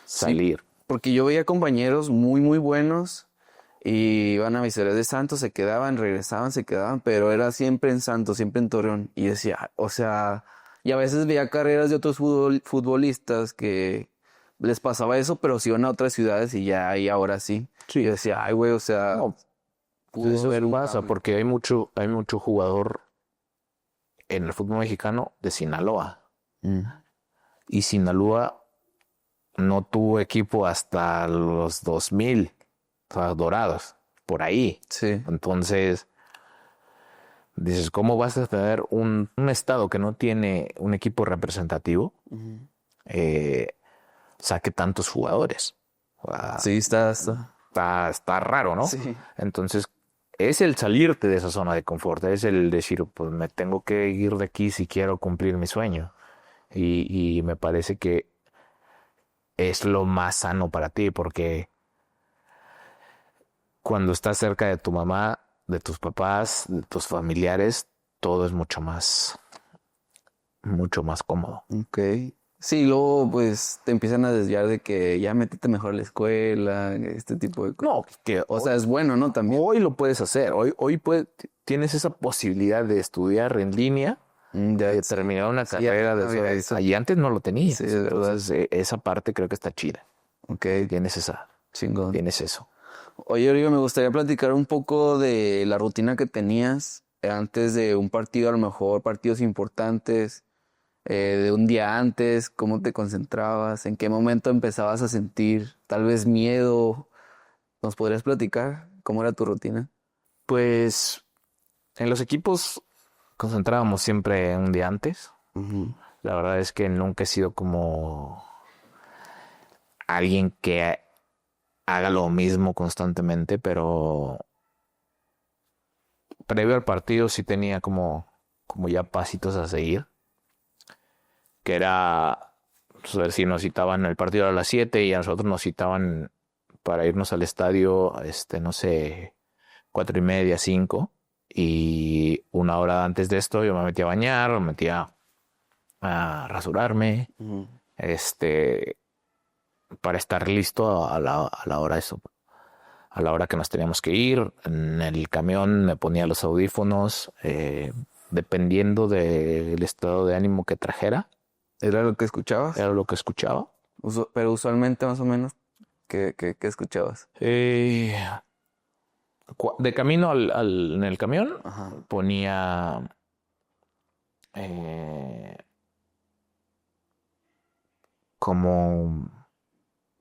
salir. Sí, porque yo veía compañeros muy, muy buenos y iban a Miseria de Santos, se quedaban, regresaban, se quedaban, pero era siempre en Santos, siempre en Torreón. Y decía, o sea, y a veces veía carreras de otros futbolistas que les pasaba eso, pero se iban a otras ciudades y ya, y ahora sí. Sí. Y yo decía, ay, güey, o sea, No, pudo eso haber un pasa cambio. porque hay mucho jugador en el fútbol mexicano de Sinaloa. Y Sinaloa no tuvo equipo hasta los 2000, o sea, Dorados, por ahí. Sí. Entonces, dices, ¿cómo vas a tener un estado que no tiene un equipo representativo? Saque tantos jugadores. O sea, Sí, está. está raro, ¿no? Sí. Entonces, es el salirte de esa zona de confort, es el decir, pues me tengo que ir de aquí si quiero cumplir mi sueño. Y me parece que es lo más sano para ti, porque cuando estás cerca de tu mamá, de tus papás, de tus familiares, todo es mucho más cómodo. Ok. Sí, luego pues te empiezan a desviar de que ya métete mejor a la escuela, este tipo de cosas. No, que O sea, es bueno, ¿no? También. hoy lo puedes hacer. Hoy tienes esa posibilidad de estudiar en línea, Ya, de terminar una sí, carrera ya había de eso. y antes no lo tenías. Sí, es verdad. Entonces, esa parte creo que está chida. Ok, chingón. Tienes eso. Oye, Origo, me gustaría platicar un poco de la rutina que tenías antes de un partido, a lo mejor partidos importantes, de un día antes, cómo te concentrabas, en qué momento empezabas a sentir tal vez miedo. ¿Nos podrías platicar cómo era tu rutina? Pues en los equipos concentrábamos siempre un día antes. Ujú. La verdad es que nunca he sido como alguien que haga lo mismo constantemente, pero previo al partido sí tenía como ya pasitos a seguir, que era, pues, si nos citaban el partido a las 7 y a nosotros nos citaban para irnos al estadio, no sé, 4:30, 5, y una hora antes de esto yo me metía a bañar, me metía a rasurarme, Ujú. para estar listo a la hora eso, a la hora que nos teníamos que ir. En el camión me ponía los audífonos, dependiendo del estado de ánimo que trajera, ¿Era lo que escuchabas? era lo que escuchaba. Pero usualmente más o menos, ¿qué escuchabas? De camino en el camión Ajá. ponía eh, como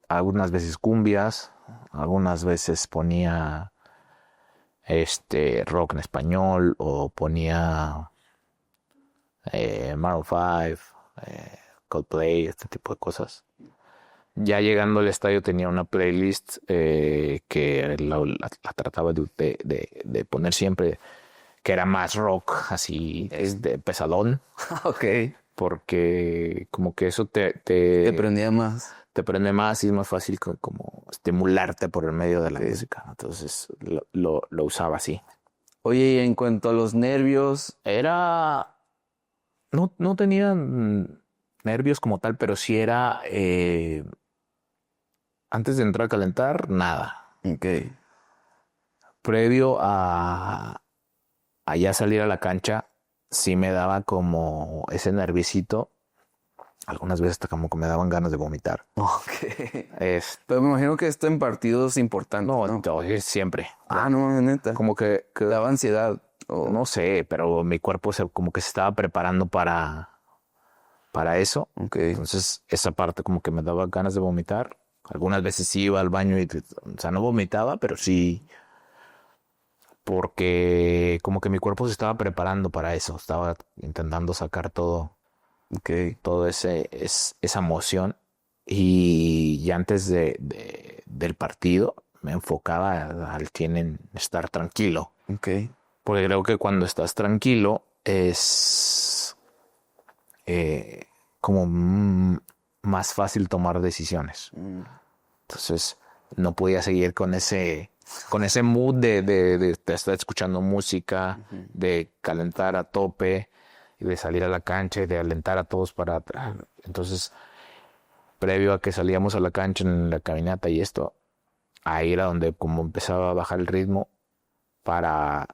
algunas veces cumbias, algunas veces ponía rock en español, o ponía Maroon 5, Coldplay, este tipo de cosas. Ya llegando al estadio tenía una playlist que la trataba de poner siempre, que era más rock, así pesadón, Ok. porque como que eso Te prendía más. te prende más y es más fácil como estimularte por el medio de la música. Entonces lo usaba así. Oye, y en cuanto a los nervios, No tenía nervios como tal, pero sí era antes de entrar a calentar, nada. ok. Previo a ya salir a la cancha, sí me daba como ese nerviosito. Algunas veces hasta como que me daban ganas de vomitar. Ok. Es, Pero me imagino que esto en partidos importantes, no, ¿no? es siempre. Ah, no, neta. Como que Daba ansiedad. no sé, pero mi cuerpo como que se estaba preparando para eso. Ok. Entonces, esa parte como que me daba ganas de vomitar. Algunas veces sí iba al baño y, o sea, no vomitaba, pero sí, porque como que mi cuerpo se estaba preparando para eso. Estaba intentando sacar Ok. esa emoción. Y ya antes del partido me enfocaba al 100 en estar tranquilo. Ok. Porque creo que cuando estás tranquilo es como más fácil tomar decisiones. Entonces no podía seguir con ese con ese mood de estar escuchando música, de calentar a tope y de salir a la cancha y de alentar a todos para atrás. Entonces, previo a que salíamos a la cancha en la caminata y esto, ahí era donde como empezaba a bajar el ritmo para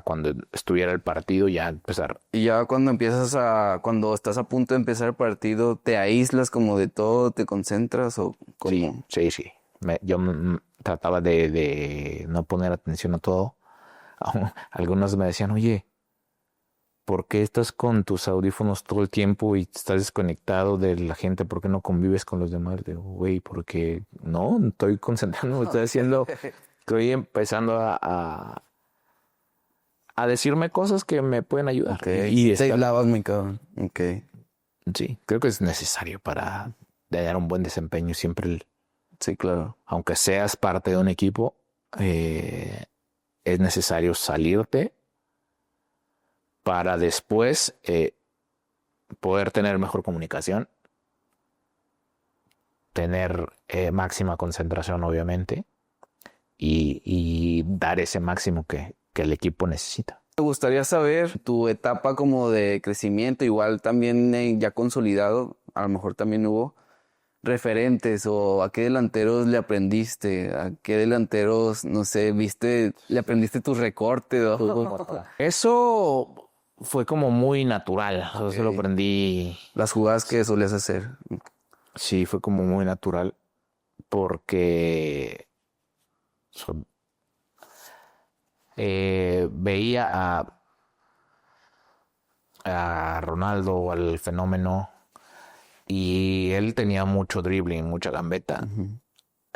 cuando estuviera el partido ya empezar. Y ya cuando estás a punto de empezar el partido, ¿te aíslas como de todo? ¿Te concentras o cómo? Sí. Yo trataba de no poner atención a todo. Algunos me decían, oye, ¿por qué estás con tus audífonos todo el tiempo y estás desconectado de la gente? ¿Por qué no convives con los demás? Digo, güey, porque no, estoy concentrando, estoy empezando a decirme cosas que me pueden ayudar. Y te hablabas muy cabrón. Sí, creo que es necesario para dar un buen desempeño siempre. Sí, claro. Aunque seas parte de un equipo, es necesario salirte para después poder tener mejor comunicación, tener máxima concentración, obviamente, y dar ese máximo que el equipo necesita. Me gustaría saber tu etapa como de crecimiento, igual también ya consolidado, a lo mejor también hubo referentes o a qué delanteros le aprendiste, a qué delanteros, no sé, le aprendiste tus recortes. Eso fue como muy natural, eso lo aprendí. Las jugadas que solías hacer. Sí, fue como muy natural porque veía a Ronaldo, al Fenómeno, y él tenía mucho dribbling, mucha gambeta.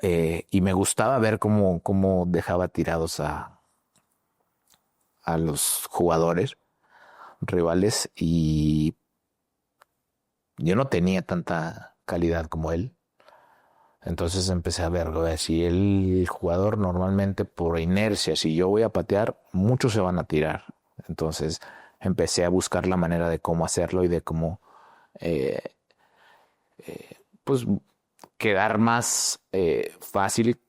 Y me gustaba ver cómo dejaba tirados a los jugadores rivales, y yo no tenía tanta calidad como él. Entonces empecé a ver, si el jugador normalmente por inercia, si yo voy a patear, muchos se van a tirar. Entonces empecé a buscar la manera de cómo hacerlo y de cómo pues quedar más fácil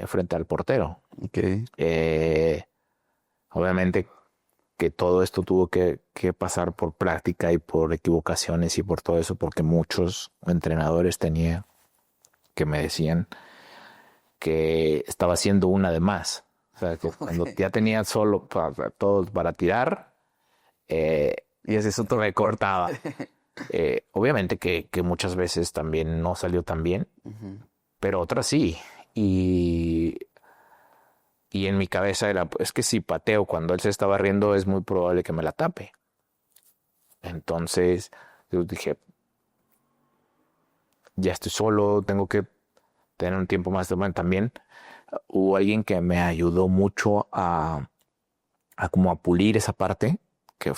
frente al portero. Obviamente que todo esto tuvo que pasar por práctica y por equivocaciones y por todo eso, porque muchos entrenadores que me decían que estaba haciendo una de más. O sea, que cuando ya tenía solo todos para tirar, y eso te recortaba. Obviamente que muchas veces también no salió tan bien, pero otras sí. Y en mi cabeza era, es que si pateo cuando él se estaba riendo, es muy probable que me la tape. Entonces yo dije, ya estoy solo, tengo que tener un tiempo más de momento. También hubo alguien que me ayudó mucho a como a pulir esa parte, que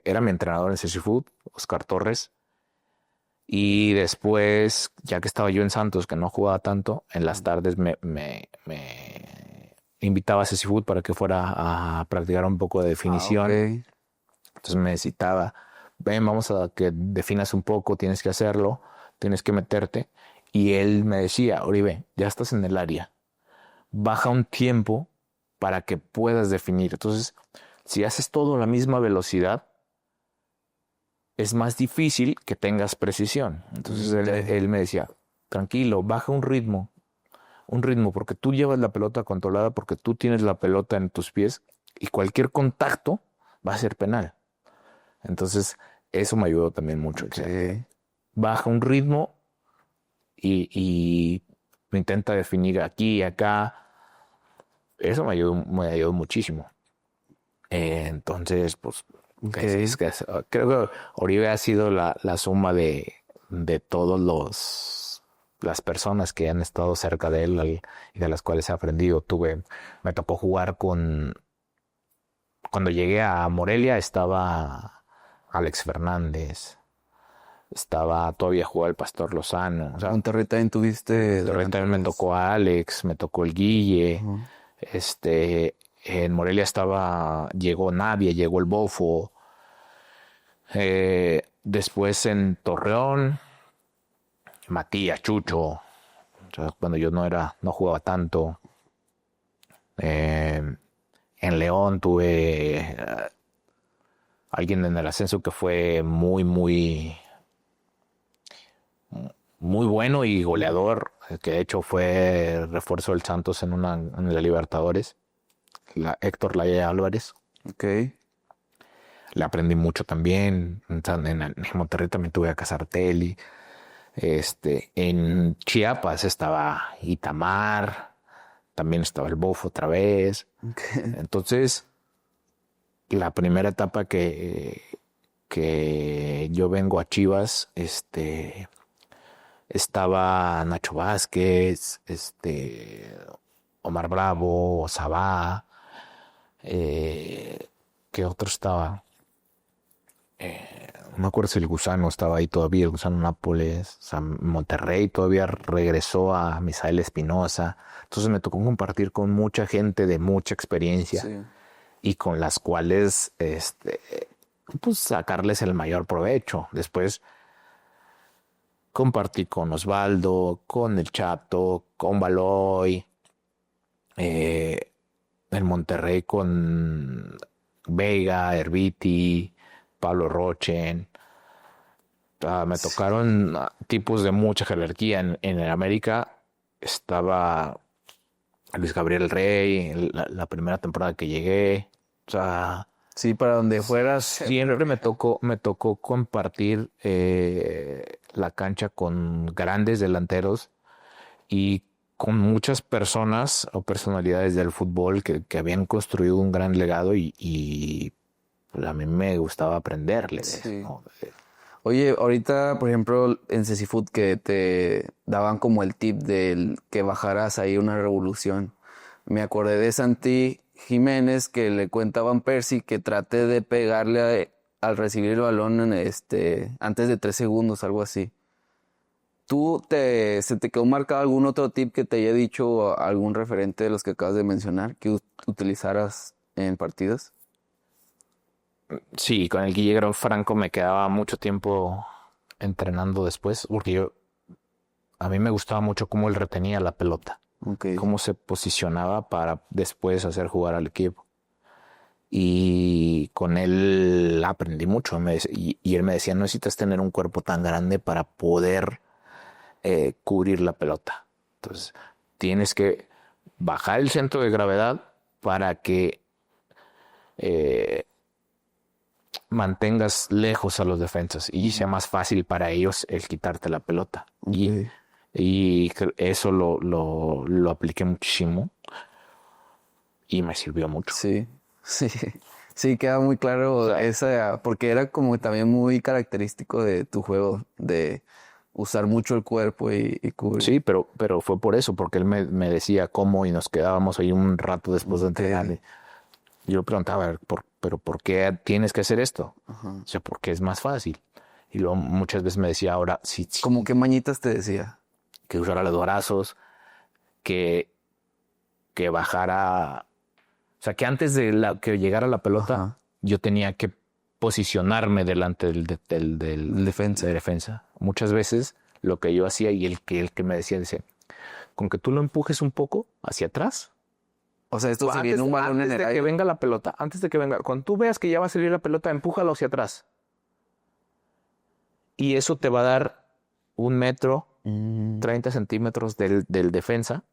era mi entrenador en CC Food, Oscar Torres. Y después, ya que estaba yo en Santos, que no jugaba tanto, en las tardes me invitaba a CC Food para que fuera a practicar un poco de definición. Entonces me citaba, ven, vamos a que definas un poco, tienes que hacerlo, tienes que meterte. Y él me decía, Oribe, ya estás en el área, baja un tiempo para que puedas definir. Entonces, si haces todo a la misma velocidad, es más difícil que tengas precisión. Entonces él me decía, tranquilo, baja un ritmo, porque tú llevas la pelota controlada, porque tú tienes la pelota en tus pies y cualquier contacto va a ser penal. Entonces, eso me ayudó también mucho. Baja un ritmo y me intenta definir aquí y acá. Eso me ayudó muchísimo. Entonces, pues, creo que Oribe ha sido la suma de todos las personas que han estado cerca de él y de las cuales he aprendido. Me tocó jugar cuando llegué a Morelia estaba Alex Fernández, todavía jugaba el Pastor Lozano. O sea, Monterrey también tuviste. Monterrey también me tocó a Alex, me tocó el Guille. En Morelia llegó Navia, llegó el Bofo. Después en Torreón, Matías, Chucho. O sea, cuando yo no jugaba tanto. En León tuve alguien en el ascenso que fue muy, muy, muy bueno y goleador, que de hecho fue refuerzo del Santos en la Libertadores, Héctor Laya Álvarez. Ok. Le aprendí mucho también. En Monterrey también tuve a Casartelli. En Chiapas estaba Itamar, también estaba el Bofo otra vez. Okay. Entonces, la primera etapa que yo vengo a Chivas, estaba Nacho Vázquez, Omar Bravo, Sabá, ¿qué otro estaba? No me acuerdo si el Gusano estaba ahí todavía, el Gusano Nápoles, o sea, Monterrey todavía regresó a Misael Espinosa. Entonces me tocó compartir con mucha gente de mucha experiencia, Sí. y con las cuales pues sacarles el mayor provecho. Después compartí con Osvaldo, con el Chato, con Baloy, en Monterrey con Vega, Herbiti, Pablo Rochen. Me tocaron tipos de mucha jerarquía. En el América estaba Luis Gabriel Rey, la primera temporada que llegué. O sea, Sí, para donde fueras. siempre me tocó compartir la cancha con grandes delanteros y con muchas personas o personalidades del fútbol que habían construido un gran legado y pues a mí me gustaba aprenderles. Sí. ¿No? Oye, ahorita, por ejemplo, en CeciFood que te daban como el tip del que bajaras ahí una revolución. Me acordé de Santi Jiménez que le cuenta a Van Persie que trate de pegarle al recibir el balón antes de 3 segundos, algo así. ¿Se te quedó marcado algún otro tip que te haya dicho algún referente de los que acabas de mencionar que utilizaras en partidos? Sí, con el Guillermo Franco me quedaba mucho tiempo entrenando después, porque a mí me gustaba mucho cómo él retenía la pelota, Okay. cómo se posicionaba para después hacer jugar al equipo. Y con él aprendí mucho. Y él me decía, no necesitas tener un cuerpo tan grande para poder cubrir la pelota. Entonces, tienes que bajar el centro de gravedad para que mantengas lejos a los defensas y sea más fácil para ellos el quitarte la pelota. Okay. Y eso lo apliqué muchísimo y me sirvió mucho. Sí, sí, sí, queda muy claro O sea, esa, porque era como también muy característico de tu juego, de usar mucho el cuerpo y cubrir. Sí, pero fue por eso, porque él me decía cómo y nos quedábamos ahí un rato después de entrenar. Yo le preguntaba, ¿pero por qué tienes que hacer esto? Ajá. O sea, porque es más fácil. Y luego muchas veces me decía, ahora sí, ¿Cómo qué mañitas te decía? que usara los brazos, que bajara, o sea, que antes de que llegara la pelota, Ajá. yo tenía que posicionarme delante del Defensa. de defensa. Muchas veces lo que yo hacía y el que me decía, dice, con que tú lo empujes un poco hacia atrás. O sea, esto se viene un balón en Antes el de que aire. venga la pelota, antes de que venga, cuando tú veas que ya va a salir la pelota, empújalo hacia atrás. Y eso te va a dar 1 metro, 30 centímetros del defensa,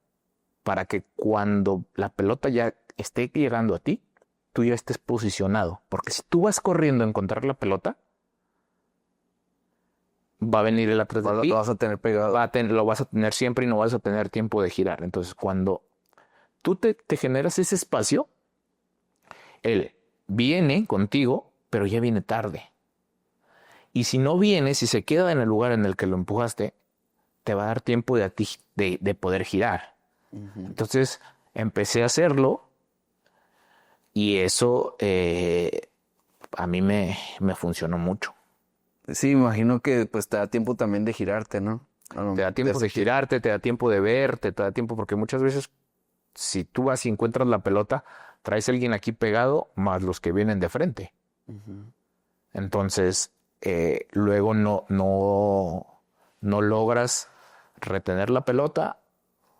para que cuando la pelota ya esté llegando a ti, tú ya estés posicionado. Porque si tú vas corriendo a encontrar la pelota, va a venir el atrás de ti. Lo vas a tener pegado. Lo vas a tener siempre y no vas a tener tiempo de girar. Entonces, cuando tú te generas ese espacio, él viene contigo, pero ya viene tarde. Y si no viene, si se queda en el lugar en el que lo empujaste, te va a dar tiempo de poder girar. Entonces empecé a hacerlo y eso a mí me funcionó mucho. Sí, me imagino que pues te da tiempo también de girarte, ¿no? Te da tiempo de girarte, te da tiempo de verte, te da tiempo porque muchas veces si tú vas y encuentras la pelota, traes a alguien aquí pegado más los que vienen de frente. Entonces luego no logras retener la pelota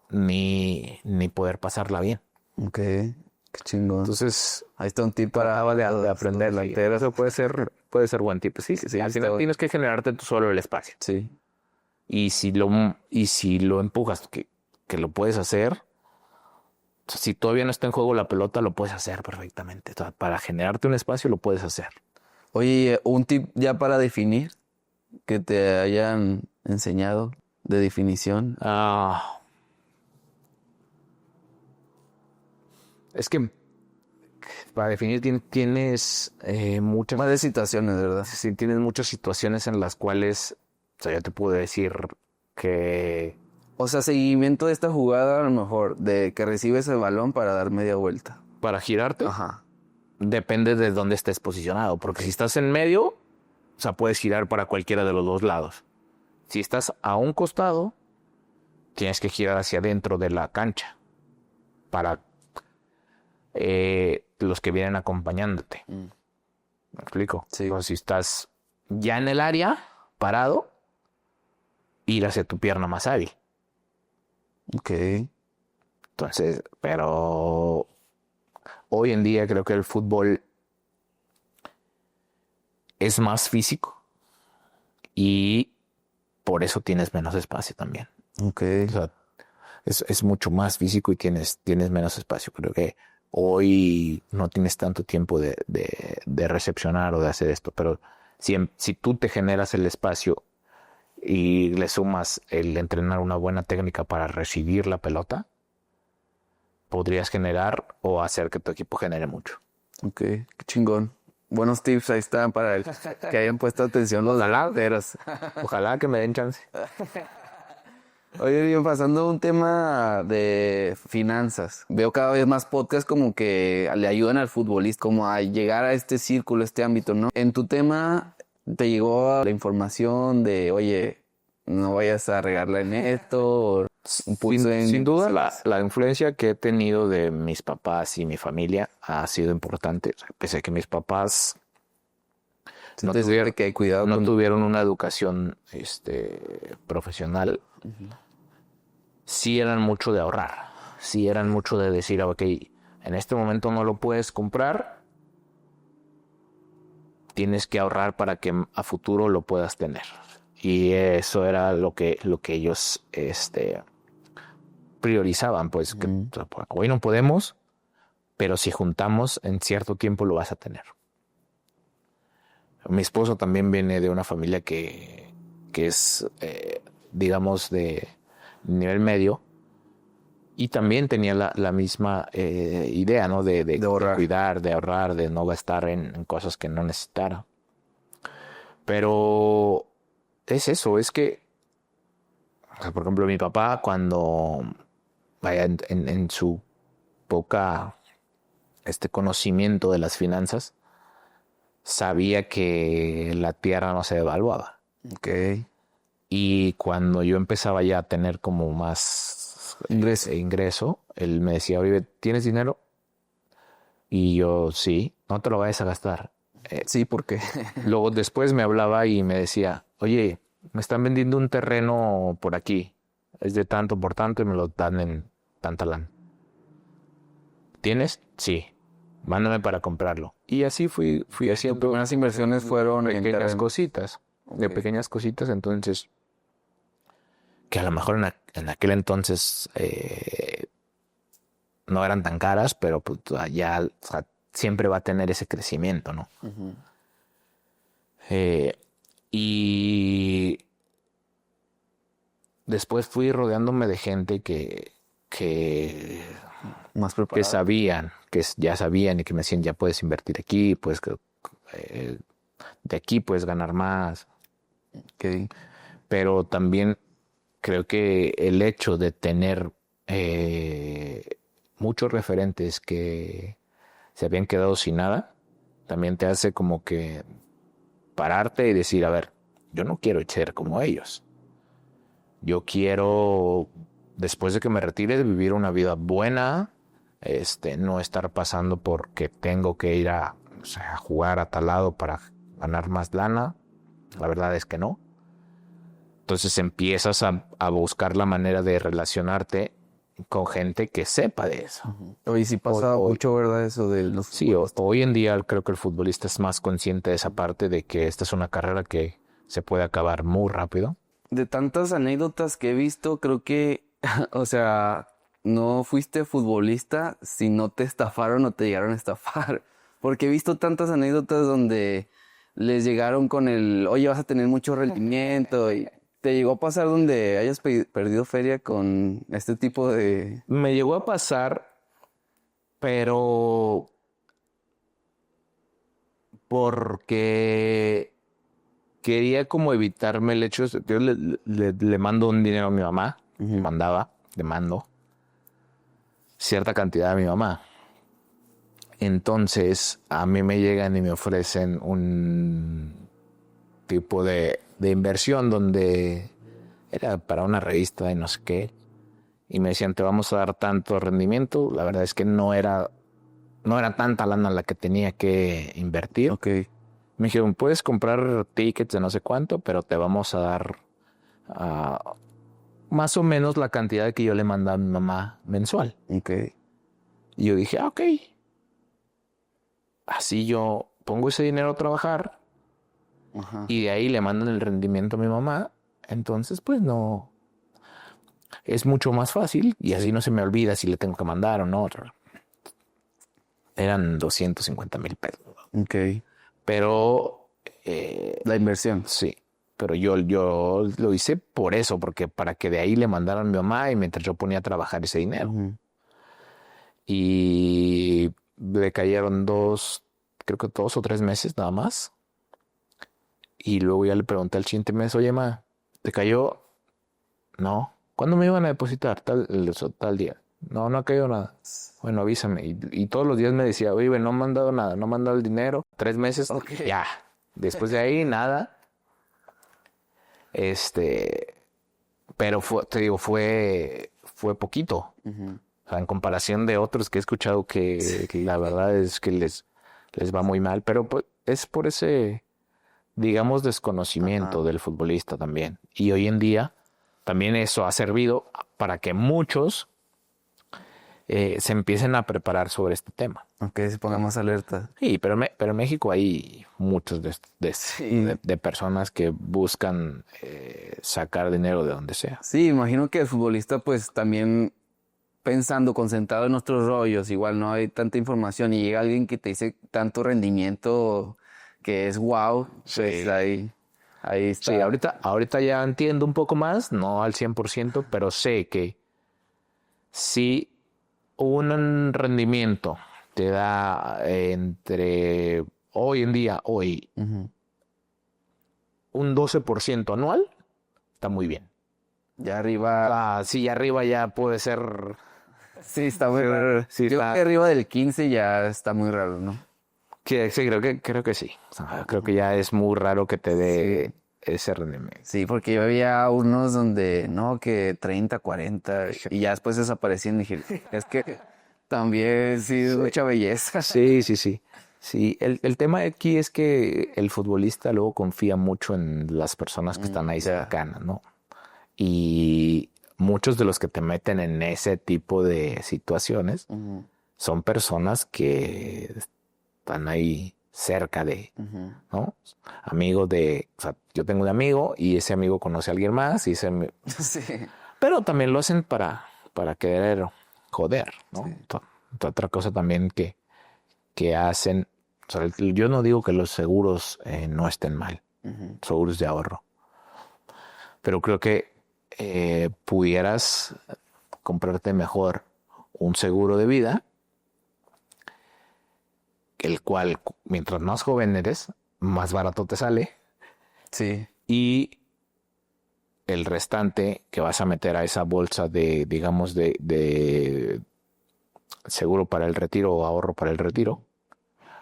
ni poder pasarla bien. Ok, qué chingón. Entonces, Ahí está un tip para acaba de aprenderlo. Eso puede ser buen tip. Sí, Sí, al final tienes que generarte tú solo el espacio. Sí. Y si lo empujas, que lo puedes hacer, o sea, si todavía no está en juego la pelota, lo puedes hacer perfectamente. O sea, para generarte un espacio, lo puedes hacer. Oye, un tip ya para definir que te hayan enseñado de definición. Es que para definir tienes muchas... Más de situaciones, ¿verdad? Sí, tienes muchas situaciones en las cuales, o sea, yo te puedo decir que... O sea, seguimiento de esta jugada, a lo mejor, de que recibes el balón para dar media vuelta. Para girarte, Ajá. depende de dónde estés posicionado. Porque si estás en medio, o sea, puedes girar para cualquiera de los dos lados. Si estás a un costado, tienes que girar hacia adentro de la cancha para los que vienen acompañándote. ¿Me explico? Sí. Entonces, si estás ya en el área, parado, ir hacia tu pierna más hábil. Ok. Entonces, pero hoy en día creo que el fútbol es más físico y por eso tienes menos espacio también. Ok. O sea, es mucho más físico y tienes menos espacio. Creo que hoy no tienes tanto tiempo de recepcionar o de hacer esto, pero si tú te generas el espacio y le sumas el entrenar una buena técnica para recibir la pelota, podrías generar o hacer que tu equipo genere mucho. Ok, qué chingón. Buenos tips ahí están para que hayan puesto atención los delanteros. Ojalá que me den chance. Oye, bien, pasando a un tema de finanzas. Veo cada vez más podcasts como que le ayudan al futbolista como a llegar a este círculo, este ámbito, ¿no? En tu tema, ¿te llegó la información de, oye, no vayas a regarla en esto? Sin duda, la influencia que he tenido de mis papás y mi familia ha sido importante. O sea, pese a que mis papás no tuvieron una educación profesional, sí eran mucho de ahorrar. Sí eran mucho de decir, ok, en este momento no lo puedes comprar, tienes que ahorrar para que a futuro lo puedas tener. Y eso era lo que ellos priorizaban, pues que hoy no podemos, pero si juntamos en cierto tiempo lo vas a tener. Mi esposo también viene de una familia que es, digamos, de nivel medio y también tenía la misma idea, ¿no? De cuidar, de ahorrar, de no gastar en cosas que no necesitara. Pero es eso, es que, o sea, por ejemplo, mi papá cuando en su poca conocimiento de las finanzas, sabía que la tierra no se devaluaba. Ok. Y cuando yo empezaba ya a tener como más ingreso, él me decía, oye, ¿tienes dinero? Y yo, sí, no te lo vayas a gastar. Sí, porque Luego después me hablaba y me decía, oye, me están vendiendo un terreno por aquí. Es de tanto por tanto y me lo dan en tanta lana. ¿Tienes? Sí. Mándame para comprarlo. Y así fui haciendo. tus primeras inversiones fueron pequeñas cositas. Okay. De pequeñas cositas, entonces, que a lo mejor en aquel entonces no eran tan caras, pero pues ya, o sea, siempre va a tener ese crecimiento, ¿no? Y después fui rodeándome de gente que sabían, ya sabían y que me decían, ya puedes invertir aquí, pues de aquí puedes ganar más. Okay. Pero también creo que el hecho de tener muchos referentes que se habían quedado sin nada, también te hace como que pararte y decir, a ver, yo no quiero ser como ellos. Yo quiero, después de que me retire, vivir una vida buena, no estar pasando porque tengo que ir a jugar a tal lado para ganar más lana. La verdad es que no. Entonces empiezas a buscar la manera de relacionarte con gente que sepa de eso. Oye, sí pasa mucho, ¿verdad? Eso de los... Sí, hoy en día creo que el futbolista es más consciente de esa parte, de que esta es una carrera que se puede acabar muy rápido. De tantas anécdotas que he visto, creo que, o sea, no fuiste futbolista si no te estafaron o te llegaron a estafar. Porque he visto tantas anécdotas donde les llegaron con el, oye, vas a tener mucho rendimiento. Y ¿te llegó a pasar donde hayas perdido feria con este tipo de...? Me llegó a pasar, pero porque quería como evitarme el hecho. Yo le mando un dinero a mi mamá, le mando cierta cantidad a mi mamá. Entonces a mí me llegan y me ofrecen un tipo de inversión donde era para una revista de no sé qué. Y me decían, te vamos a dar tanto rendimiento. La verdad es que no era tanta lana la que tenía que invertir. Ok. Me dijeron, puedes comprar tickets de no sé cuánto, pero te vamos a dar más o menos la cantidad que yo le mandaba a mi mamá mensual. Ok. Y yo dije, ok. Así yo pongo ese dinero a trabajar. Ajá. Y de ahí le mandan el rendimiento a mi mamá. Entonces, pues no. Es mucho más fácil y así no se me olvida si le tengo que mandar o no. Eran 250,000 pesos. Ok. Pero... la inversión. Sí. Pero yo lo hice por eso, porque para que de ahí le mandaran a mi mamá y mientras yo ponía a trabajar ese dinero. Y le cayeron creo que 2 o 3 meses nada más. Y luego ya le pregunté al siguiente mes, oye, ma, ¿te cayó? No. ¿Cuándo me iban a depositar? Tal día. No ha caído nada. Bueno, avísame. Y todos los días me decía, oye, no me han dado nada, no me han dado el dinero. 3 meses, ya. Después de ahí, nada. Pero fue poquito. O sea, en comparación de otros que he escuchado que la verdad es que les va muy mal. Pero pues, es por ese, digamos, desconocimiento del futbolista también. Y hoy en día también eso ha servido para que muchos se empiecen a preparar sobre este tema. Aunque se ponga más alerta. Sí, pero en México hay muchos de personas que buscan sacar dinero de donde sea. Sí, imagino que el futbolista pues también pensando, concentrado en nuestros rollos, igual no hay tanta información y llega alguien que te dice tanto rendimiento que es wow, pues ahí está. Sí, ahorita ya entiendo un poco más, no al 100%, pero sé que si un rendimiento te da entre hoy en día, un 12% anual, está muy bien. Ya arriba... sí, arriba ya puede ser... Sí, está muy raro. Sí, Yo creo que arriba del 15 ya está muy raro, ¿no? Sí, creo que sí. O sea, creo que ya es muy raro que te dé ese rendimiento. Sí, porque yo había unos donde, no, que 30, 40, y ya después desaparecían y dije, es que también sí es mucha belleza. Sí. Sí, el tema aquí es que el futbolista luego confía mucho en las personas que están ahí cercanas, ¿no? Y muchos de los que te meten en ese tipo de situaciones son personas que están ahí cerca de, ¿no? Amigos o sea, yo tengo un amigo y ese amigo conoce a alguien más y Sí. Pero también lo hacen para querer joder, ¿no? Sí. Otra cosa también que hacen, o sea, yo no digo que los seguros no estén mal, seguros de ahorro, pero creo que pudieras comprarte mejor un seguro de vida, el cual, mientras más joven eres, más barato te sale. Sí. Y el restante que vas a meter a esa bolsa de, digamos, de seguro para el retiro o ahorro para el retiro,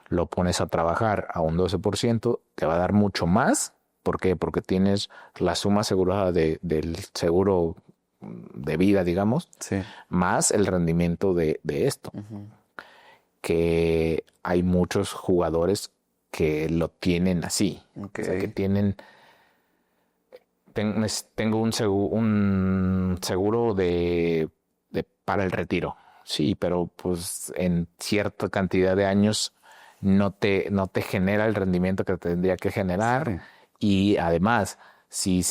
lo pones a trabajar a un 12%, te va a dar mucho más. ¿Por qué? Porque tienes la suma asegurada del seguro de vida, digamos, más el rendimiento de esto. Que hay muchos jugadores que lo tienen así. O sea, que tienen... Tengo un seguro de para el retiro. Sí, pero pues en cierta cantidad de años no te genera el rendimiento que tendría que generar. Sí. Y además, si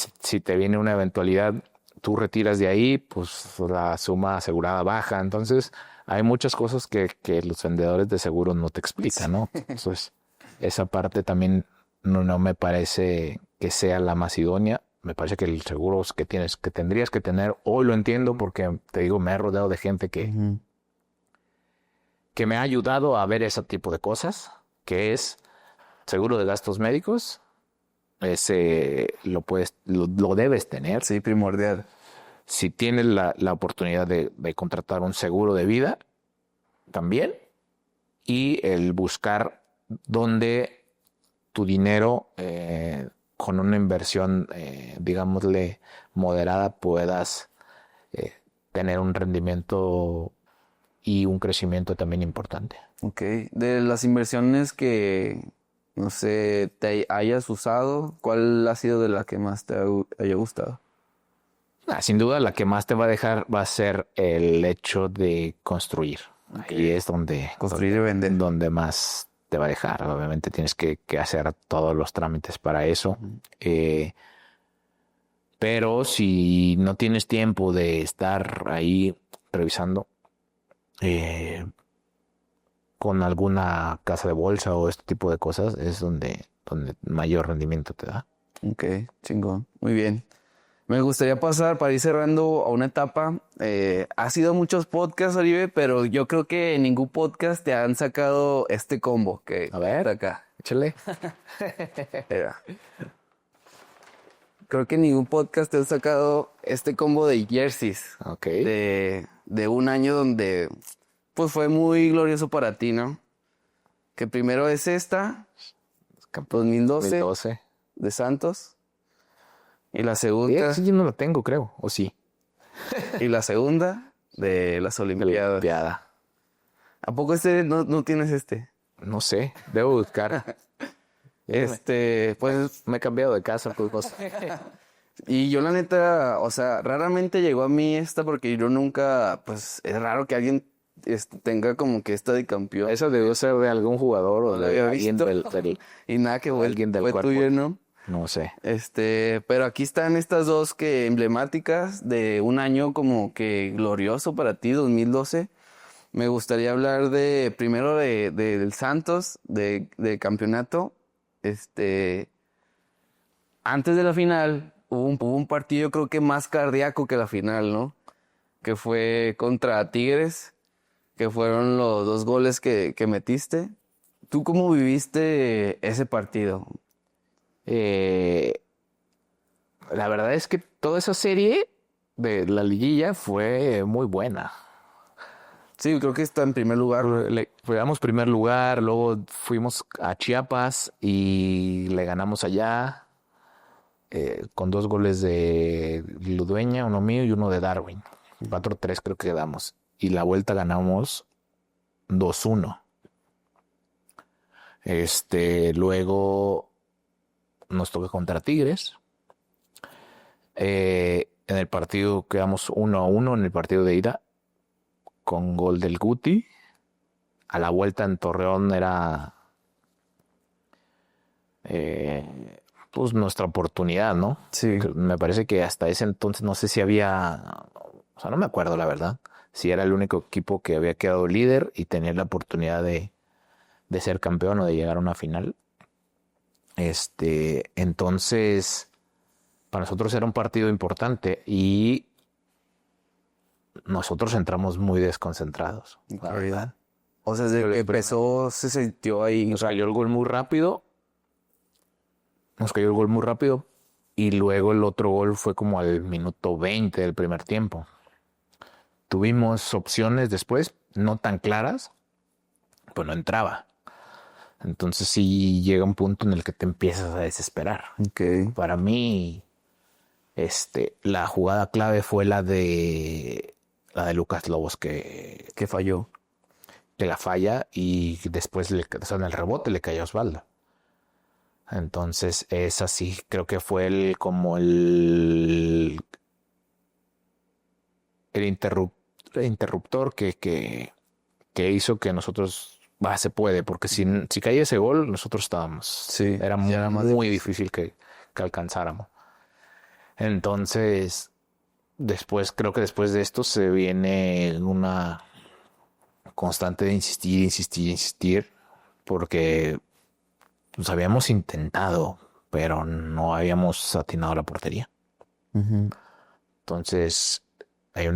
te viene una eventualidad, tú retiras de ahí, pues la suma asegurada baja. Entonces, hay muchas cosas que los vendedores de seguros no te explican, ¿no? Entonces, esa parte también no me parece que sea la más idónea. Me parece que el seguro que tendrías que tener, hoy lo entiendo porque, te digo, me he rodeado de gente que me ha ayudado a ver ese tipo de cosas, que es seguro de gastos médicos. Ese lo debes tener. Sí, primordial. Si tienes la oportunidad de contratar un seguro de vida, también. Y el buscar dónde tu dinero, con una inversión, digámosle, moderada, puedas tener un rendimiento y un crecimiento también importante. Ok. De las inversiones que, no sé, te hayas usado, ¿cuál ha sido de la que más te haya gustado? Sin duda, la que más te va a dejar va a ser el hecho de construir. Okay. Ahí es donde... Construir y vender. Donde más te va a dejar. Obviamente tienes que hacer todos los trámites para eso. Pero si no tienes tiempo de estar ahí revisando con alguna casa de bolsa o este tipo de cosas, es donde mayor rendimiento te da. Ok, chingón. Muy bien. Me gustaría pasar para ir cerrando a una etapa. Ha sido muchos podcasts, Oribe, pero yo creo que en ningún podcast te han sacado este combo que A ver, está acá. Échale. Mira. Creo que en ningún podcast te han sacado este combo de jerseys. Ok. De un año donde pues fue muy glorioso para ti, ¿no? Que primero es esta, 2012 de Santos. Y la segunda... Sí, yo no la tengo, creo. ¿O sí? Y la segunda de las Olimpiadas. ¿A poco no tienes este? No sé, debo buscar. Pues me he cambiado de casa, pues no sé. Y yo la neta, o sea, raramente llegó a mí esta porque yo nunca, pues es raro que alguien tenga como que esta de campeón. Eso debió ser de algún jugador o de alguien del y nada que fue cuerpo. Tuyo, ¿no? No sé. Pero aquí están estas dos que emblemáticas de un año como que glorioso para ti, 2012. Me gustaría hablar primero del Santos, de campeonato. Antes de la final hubo un partido creo que más cardíaco que la final, ¿no? Que fue contra Tigres, que fueron los 2 goles que metiste. ¿Tú cómo viviste ese partido? La verdad es que toda esa serie de la liguilla fue muy buena. Sí, creo que está en primer lugar. Fuimos primer lugar, luego fuimos a Chiapas y le ganamos allá con 2 goles de Ludueña, uno mío y uno de Darwin. 4-3 creo que quedamos. Y la vuelta ganamos 2-1. Luego nos toca contra Tigres. En el partido quedamos 1-1 en el partido de ida con gol del Guti. A la vuelta en Torreón era pues nuestra oportunidad, ¿no? Sí. Me parece que hasta ese entonces no sé si había, o sea, no me acuerdo la verdad, si era el único equipo que había quedado líder y tenía la oportunidad de ser campeón o de llegar a una final. Entonces, para nosotros era un partido importante y nosotros entramos muy desconcentrados. La verdad. O sea, desde que empezó se sintió ahí. Nos cayó el gol muy rápido. Y luego el otro gol fue como al minuto 20 del primer tiempo. Tuvimos opciones después, no tan claras, pues no entraba. Entonces sí llega un punto en el que te empiezas a desesperar. Okay. Para mí, la jugada clave fue la de Lucas Lobos que falló. Que la falla y después en el rebote le cayó a Osvaldo. Entonces esa sí creo que fue interruptor que hizo que nosotros, se puede, porque si caía ese gol, nosotros estábamos. Sí, Era muy difícil que alcanzáramos. Entonces, creo que después de esto se viene una constante de insistir, porque pues habíamos intentado, pero no habíamos atinado la portería. Uh-huh. Entonces, hay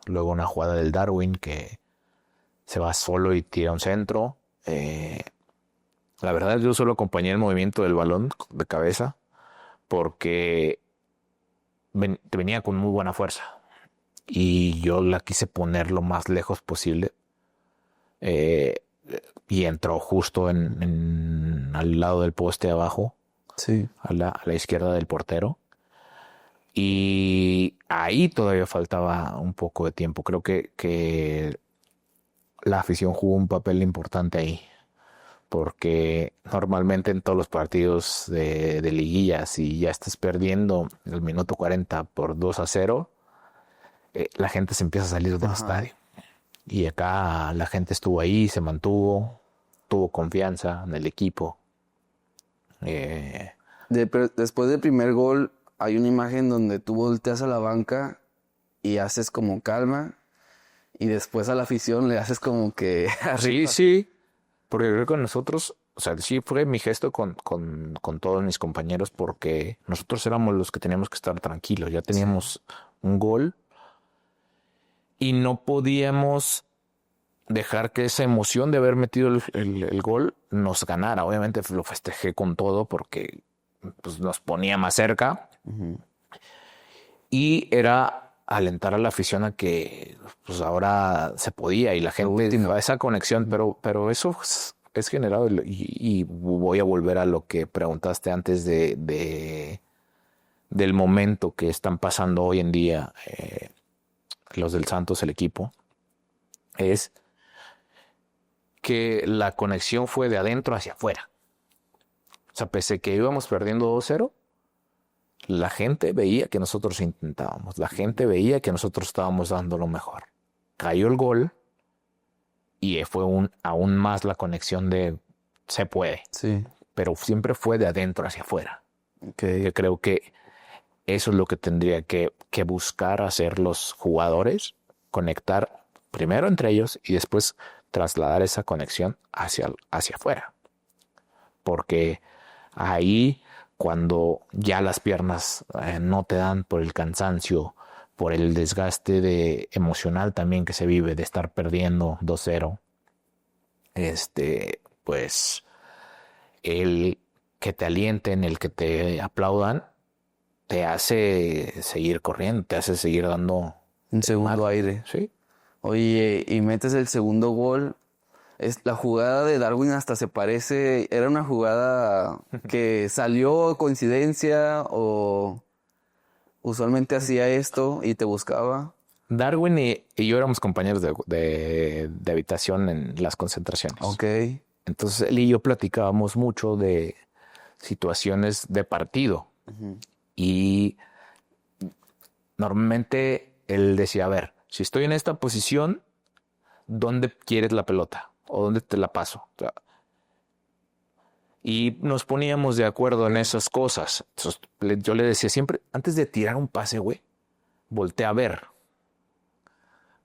luego una jugada del Darwin que se va solo y tira un centro. La verdad, yo solo acompañé el movimiento del balón de cabeza porque venía con muy buena fuerza y yo la quise poner lo más lejos posible. Y entró justo al lado del poste abajo, sí, a la izquierda del portero. Y ahí todavía faltaba un poco de tiempo. Creo que la afición jugó un papel importante ahí, porque normalmente en todos los partidos de liguilla, si ya estás perdiendo el minuto 40 por 2-0, la gente se empieza a salir del estadio. Y acá la gente estuvo ahí, se mantuvo, tuvo confianza en el equipo. Después del primer gol, hay una imagen donde tú volteas a la banca y haces como calma, y después a la afición le haces como que arriba. Sí, porque creo que nosotros, o sea, sí fue mi gesto con todos mis compañeros, porque nosotros éramos los que teníamos que estar tranquilos. Ya teníamos un gol y no podíamos dejar que esa emoción de haber metido el gol nos ganara. Obviamente lo festejé con todo porque pues, nos ponía más cerca. Uh-huh. Y era alentar a la afición a que pues ahora se podía, y la gente, esa conexión, pero eso es generado, y voy a volver a lo que preguntaste antes del momento que están pasando hoy en día los del Santos, el equipo, es que la conexión fue de adentro hacia afuera. O sea, pese que íbamos perdiendo 2-0, la gente veía que nosotros intentábamos, la gente veía que nosotros estábamos dando lo mejor. Cayó el gol y fue aún más la conexión de se puede. Sí. Pero siempre fue de adentro hacia afuera. Okay. Yo creo que eso es lo que tendría que buscar hacer los jugadores, conectar primero entre ellos y después trasladar esa conexión hacia afuera. Porque ahí, cuando ya las piernas no te dan por el cansancio, por el desgaste emocional también que se vive de estar perdiendo 2-0, pues el que te alienten, el que te aplaudan, te hace seguir corriendo, te hace seguir dando un segundo aire. Sí. Oye, y metes el segundo gol. La jugada de Darwin hasta se parece, era una jugada que salió coincidencia o usualmente hacía esto y te buscaba. Darwin y yo éramos compañeros de habitación en las concentraciones. Ok. Entonces él y yo platicábamos mucho de situaciones de partido. Uh-huh. Y normalmente él decía, a ver, si estoy en esta posición, ¿dónde quieres la pelota? ¿O dónde te la paso? O sea, y nos poníamos de acuerdo en esas cosas. Entonces, yo le decía siempre, antes de tirar un pase, güey, voltea a ver.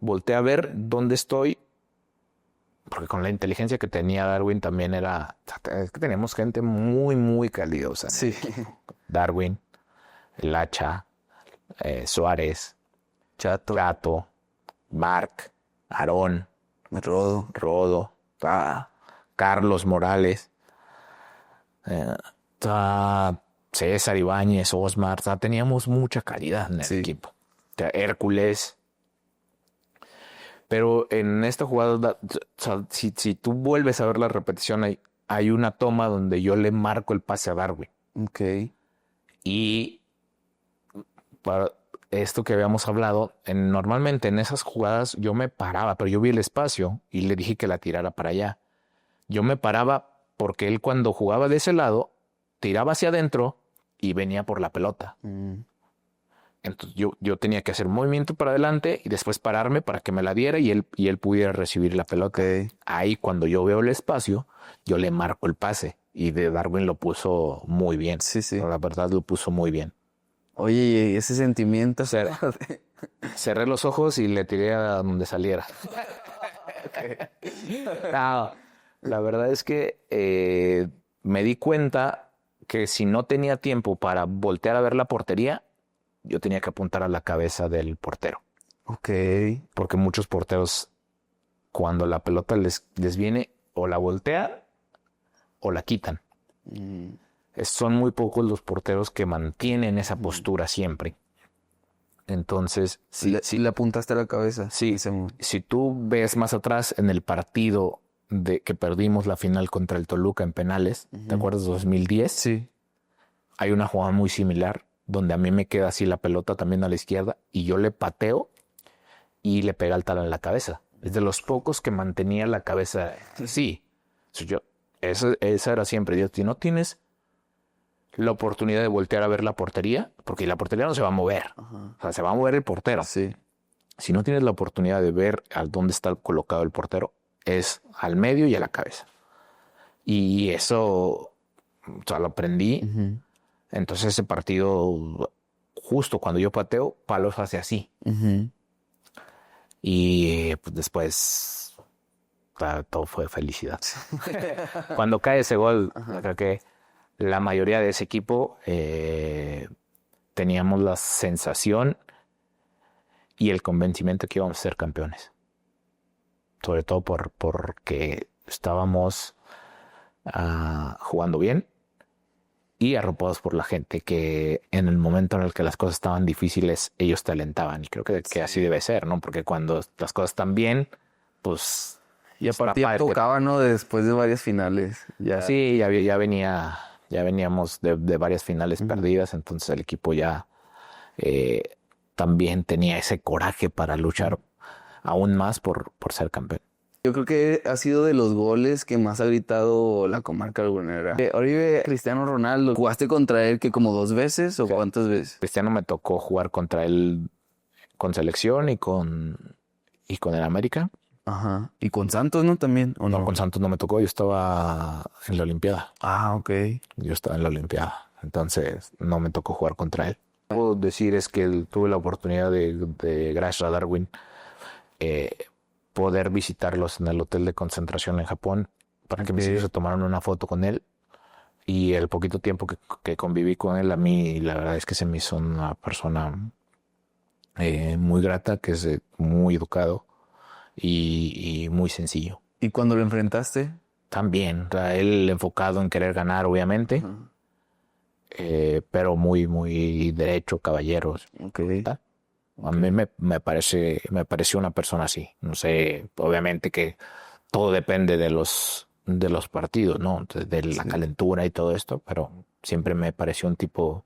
Voltea a ver dónde estoy. Porque con la inteligencia que tenía Darwin también es que tenemos gente muy, muy calidosa. Sí. Darwin, el Hacha, Suárez, Chato, Marc, Aarón, Rodo, Carlos Morales, César Ibáñez, Osmar. Teníamos mucha calidad en el equipo. Hércules. Pero en esta jugada, si tú vuelves a ver la repetición, hay una toma donde yo le marco el pase a Darwin. Ok. Y para esto que habíamos hablado, normalmente en esas jugadas yo me paraba, pero yo vi el espacio y le dije que la tirara para allá. Yo me paraba porque él, cuando jugaba de ese lado, tiraba hacia adentro y venía por la pelota. Entonces yo tenía que hacer un movimiento para adelante y después pararme para que me la diera y él pudiera recibir la pelota. Ok. Ahí cuando yo veo el espacio, yo le marco el pase y de Darwin lo puso muy bien. Sí, sí. La verdad lo puso muy bien. Oye, y ese sentimiento. Cerré los ojos y le tiré a donde saliera. No, la verdad es que me di cuenta que si no tenía tiempo para voltear a ver la portería, yo tenía que apuntar a la cabeza del portero. Ok. Porque muchos porteros, cuando la pelota les viene, o la voltean o la quitan. Son muy pocos los porteros que mantienen esa postura siempre. Entonces, Si le apuntaste a la cabeza. sí, si tú ves más atrás en el partido de que perdimos la final contra el Toluca en penales, ¿te acuerdas de 2010? Sí. Hay una jugada muy similar donde a mí me queda así la pelota también a la izquierda y yo le pateo y le pega el talón en la cabeza. Es de los pocos que mantenía la cabeza. Sí, esa era siempre. Dios, si no tienes la oportunidad de voltear a ver la portería, porque la portería no se va a mover. Ajá. O sea, se va a mover el portero. Sí. Si no tienes la oportunidad de ver a dónde está colocado el portero, es al medio y a la cabeza. Y eso, o sea, lo aprendí. Uh-huh. Entonces ese partido, justo cuando yo pateo, Palos hace así. Uh-huh. Y pues después todo fue felicidad. Cuando cae ese gol, creo que la mayoría de ese equipo teníamos la sensación y el convencimiento que íbamos a ser campeones. Sobre todo porque estábamos jugando bien y arropados por la gente que en el momento en el que las cosas estaban difíciles, ellos te alentaban. Y creo que así debe ser, ¿no? Porque cuando las cosas están bien, pues... Y aparte ya tocaba, ¿no? Después de varias finales. Ya. Sí, ya veníamos de varias finales perdidas, entonces el equipo ya también tenía ese coraje para luchar aún más por ser campeón. Yo creo que ha sido de los goles que más ha gritado la comarca lagunera. Oribe, Cristiano Ronaldo, ¿jugaste contra él que como 2 veces o cuántas veces? Cristiano me tocó jugar contra él con selección y con el América. Ajá. ¿Y con Santos, no? También, ¿o no? No, con Santos no me tocó, yo estaba en la Olimpiada. Ah, ok. Yo estaba en la Olimpiada, entonces no me tocó jugar contra él. Lo que puedo decir es que tuve la oportunidad de gracias a Darwin, poder visitarlos en el hotel de concentración en Japón para que mis hijos se tomaran una foto con él. Y el poquito tiempo que conviví con él, a mí la verdad es que se me hizo una persona muy grata, que es muy educado y muy sencillo. ¿Y cuando lo enfrentaste? También, o sea, él enfocado en querer ganar, obviamente, pero muy, muy derecho, caballero. Okay. A mí me pareció una persona así. No sé, obviamente que todo depende de los partidos, ¿no? De la calentura y todo esto, pero siempre me pareció un tipo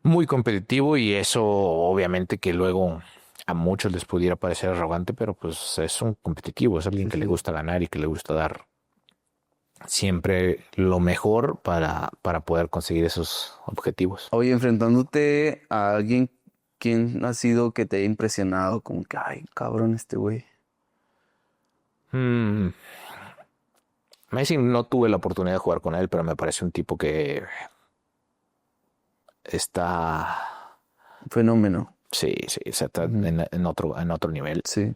muy competitivo y eso obviamente que luego a muchos les pudiera parecer arrogante, pero pues es un competitivo, es alguien que le gusta ganar y que le gusta dar siempre lo mejor para poder conseguir esos objetivos. Oye, enfrentándote a alguien, ¿quién ha sido que te haya impresionado? Como que, ay, cabrón, este güey. Messi no tuve la oportunidad de jugar con él, pero me parece un tipo que está... Fenómeno. Sí, está en otro nivel. Sí.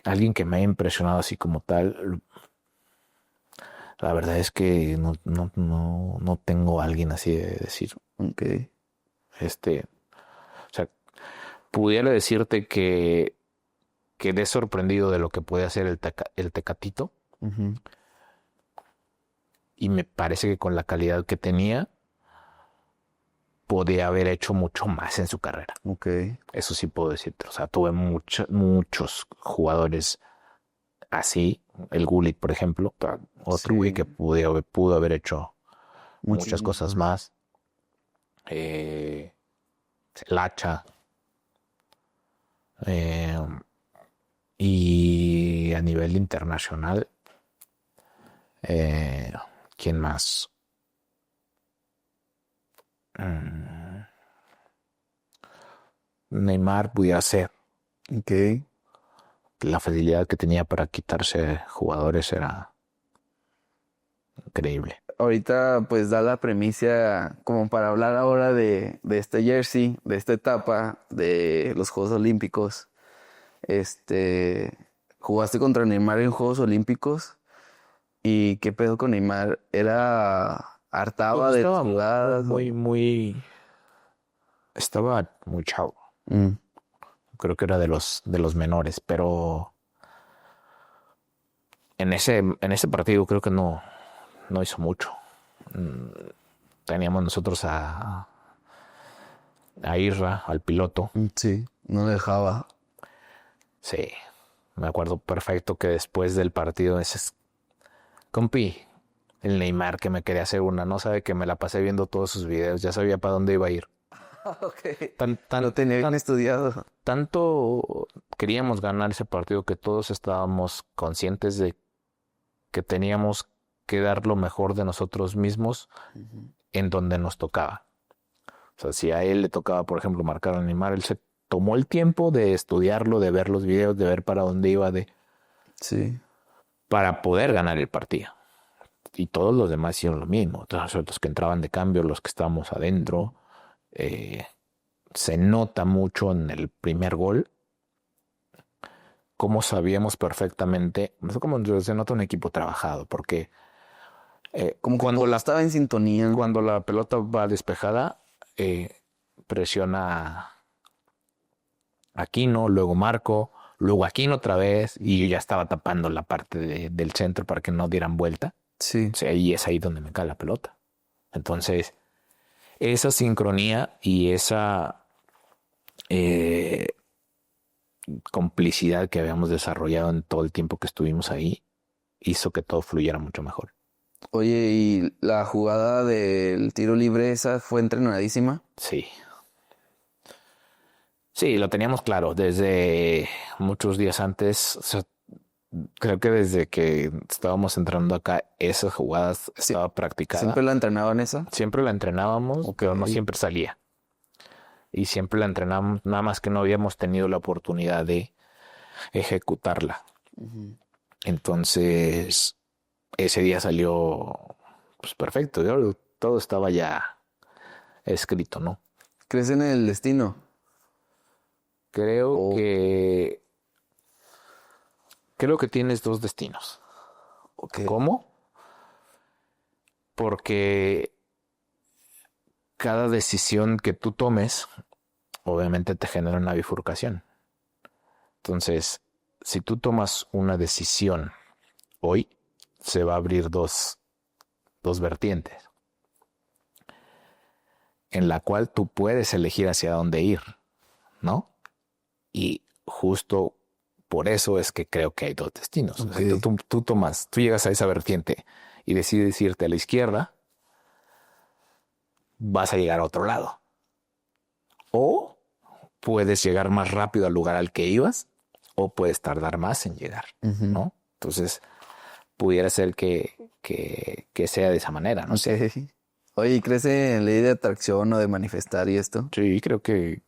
Alguien que me ha impresionado así como tal, la verdad es que no tengo a alguien así de decir. Ok. O sea, pudiera decirte que quedé sorprendido de lo que puede hacer el Tecatito. Uh-huh. Y me parece que con la calidad que tenía, podía haber hecho mucho más en su carrera. Ok. Eso sí puedo decirte. O sea, tuve muchos jugadores así. El Gullit, por ejemplo. Otro güey que pudo haber hecho muchas cosas más. El Hacha. Y a nivel internacional, ¿quién más? Neymar pudiera ser. Ok. La facilidad que tenía para quitarse jugadores era increíble. Ahorita pues da la premisa como para hablar ahora de este jersey, de esta etapa de los Juegos Olímpicos. Jugaste contra Neymar en Juegos Olímpicos y ¿qué pedo con Neymar? ¿Era hartaba de Estaba jugadas? estaba muy chavo. Mm, Creo que era de los menores, pero en ese partido creo que no hizo mucho. Teníamos nosotros a Isra, al piloto. sí, no dejaba. Sí, me acuerdo perfecto que después del partido compi, el Neymar que me quería hacer una, no sabe que me la pasé viendo todos sus videos, ya sabía para dónde iba a ir. Ok. Tan, Lo tenía bien estudiado. tanto queríamos ganar ese partido que todos estábamos conscientes de que teníamos que dar lo mejor de nosotros mismos en donde nos tocaba. O sea, si a él le tocaba, por ejemplo, marcar a Neymar, él se tomó el tiempo de estudiarlo, de ver los videos, de ver para dónde iba, Sí. para poder ganar el partido. Y todos los demás hicieron lo mismo. Todos los que entraban de cambio, los que estábamos adentro. Se nota mucho en el primer gol cómo sabíamos perfectamente, no sé cómo se nota un equipo trabajado, porque Como cuando estaba en sintonía. cuando la pelota va despejada, presiona Aquino, luego Marco, luego Aquino otra vez, y yo ya estaba tapando la parte del centro para que no dieran vuelta. Sí. O sea, y es ahí donde me cae la pelota. Entonces, esa sincronía y esa complicidad que habíamos desarrollado en todo el tiempo que estuvimos ahí hizo que todo fluyera mucho mejor. Oye, ¿y la jugada del tiro libre esa fue entrenadísima? Sí. Sí, lo teníamos claro desde muchos días antes. O sea, creo que desde que estábamos entrando acá, esas jugadas estaba practicada. ¿Siempre la entrenaban esa? Siempre la entrenábamos, pero no siempre salía. Y siempre la entrenábamos, nada más que no habíamos tenido la oportunidad de ejecutarla. Entonces, ese día salió pues perfecto. Todo estaba ya escrito, ¿no? ¿Crees en el destino? Creo que tienes dos destinos. Okay. ¿Cómo? Porque cada decisión que tú tomes, obviamente te genera una bifurcación. Entonces, si tú tomas una decisión hoy, se va a abrir dos vertientes, en la cual tú puedes elegir hacia dónde ir, ¿no? Y justo por eso es que creo que hay dos destinos. Okay. O sea, tú llegas a esa vertiente y decides irte a la izquierda, vas a llegar a otro lado. O puedes llegar más rápido al lugar al que ibas, o puedes tardar más en llegar, ¿no? Entonces, pudiera ser que sea de esa manera, ¿no? Sí. Oye, ¿y crees en ley de atracción o de manifestar y esto? Sí, creo que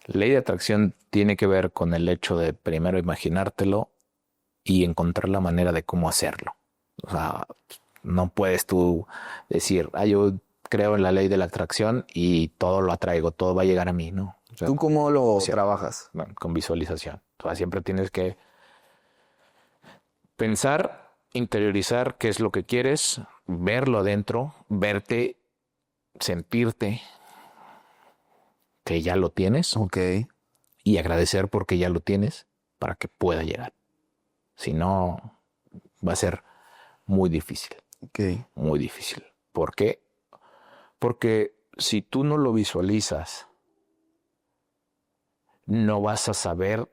ley de atracción tiene que ver con el hecho de primero imaginártelo y encontrar la manera de cómo hacerlo. O sea, no puedes tú decir, yo creo en la ley de la atracción y todo lo atraigo, todo va a llegar a mí, ¿no? O sea, ¿Tú cómo lo trabajas? bueno, con visualización. O sea, siempre tienes que pensar, interiorizar qué es lo que quieres, verlo adentro, verte, sentirte que ya lo tienes. Ok. Y agradecer porque ya lo tienes para que pueda llegar. Si no, va a ser muy difícil. Ok. Muy difícil. ¿Por qué? Porque si tú no lo visualizas, no vas a saber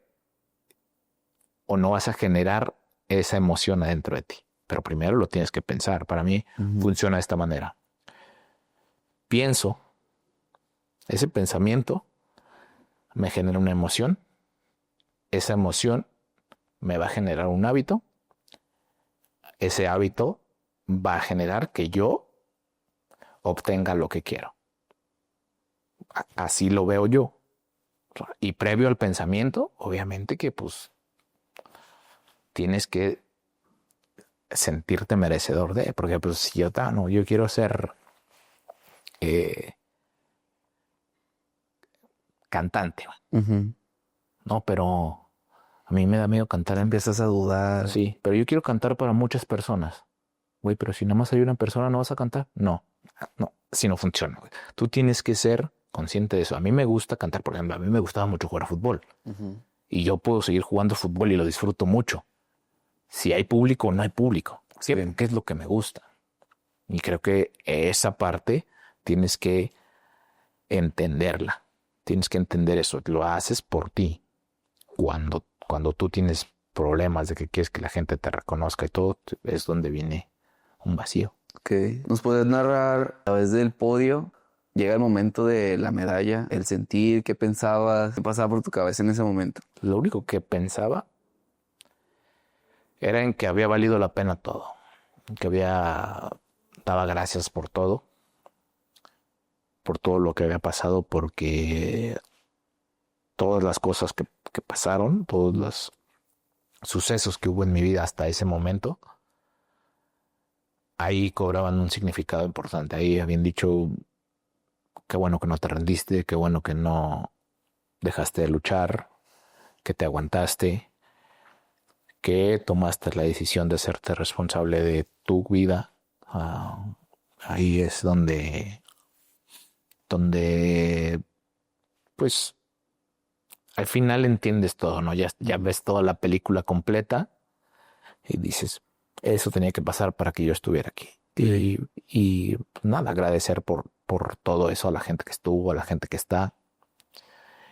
o no vas a generar esa emoción adentro de ti. Pero primero lo tienes que pensar. Para mí funciona de esta manera. Pienso, ese pensamiento me genera una emoción. Esa emoción me va a generar un hábito. Ese hábito va a generar que yo obtenga lo que quiero. Así lo veo yo. Y previo al pensamiento, obviamente que pues tienes que sentirte merecedor de, porque pues si yo quiero ser cantante, no, pero a mí me da miedo cantar. Empiezas a dudar. Sí, pero yo quiero cantar para muchas personas. Güey, pero si nada más hay una persona, ¿no vas a cantar? No, así no funciona. Güey. Tú tienes que ser consciente de eso. A mí me gusta cantar, por ejemplo, a mí me gustaba mucho jugar fútbol. Y yo puedo seguir jugando fútbol y lo disfruto mucho. Si hay público o no hay público. Sí. ¿Qué es lo que me gusta? Y creo que esa parte tienes que entenderla. Tienes que entender eso. Lo haces por ti. Cuando tú tienes problemas de que quieres que la gente te reconozca y todo, es donde viene un vacío. Okay. ¿Nos puedes narrar a través del podio? Llega el momento de la medalla, el sentir, qué pensabas, qué pasaba por tu cabeza en ese momento. Lo único que pensaba era en que había valido la pena todo, daba gracias por todo lo que había pasado, porque todas las cosas que pasaron, todos los sucesos que hubo en mi vida hasta ese momento, ahí cobraban un significado importante. Ahí habían dicho, qué bueno que no te rendiste, qué bueno que no dejaste de luchar, que te aguantaste, que tomaste la decisión de hacerte responsable de tu vida. Ahí es donde pues al final entiendes todo, ¿no? Ya ves toda la película completa y dices, eso tenía que pasar para que yo estuviera aquí. Y nada, agradecer por todo eso a la gente que estuvo, a la gente que está.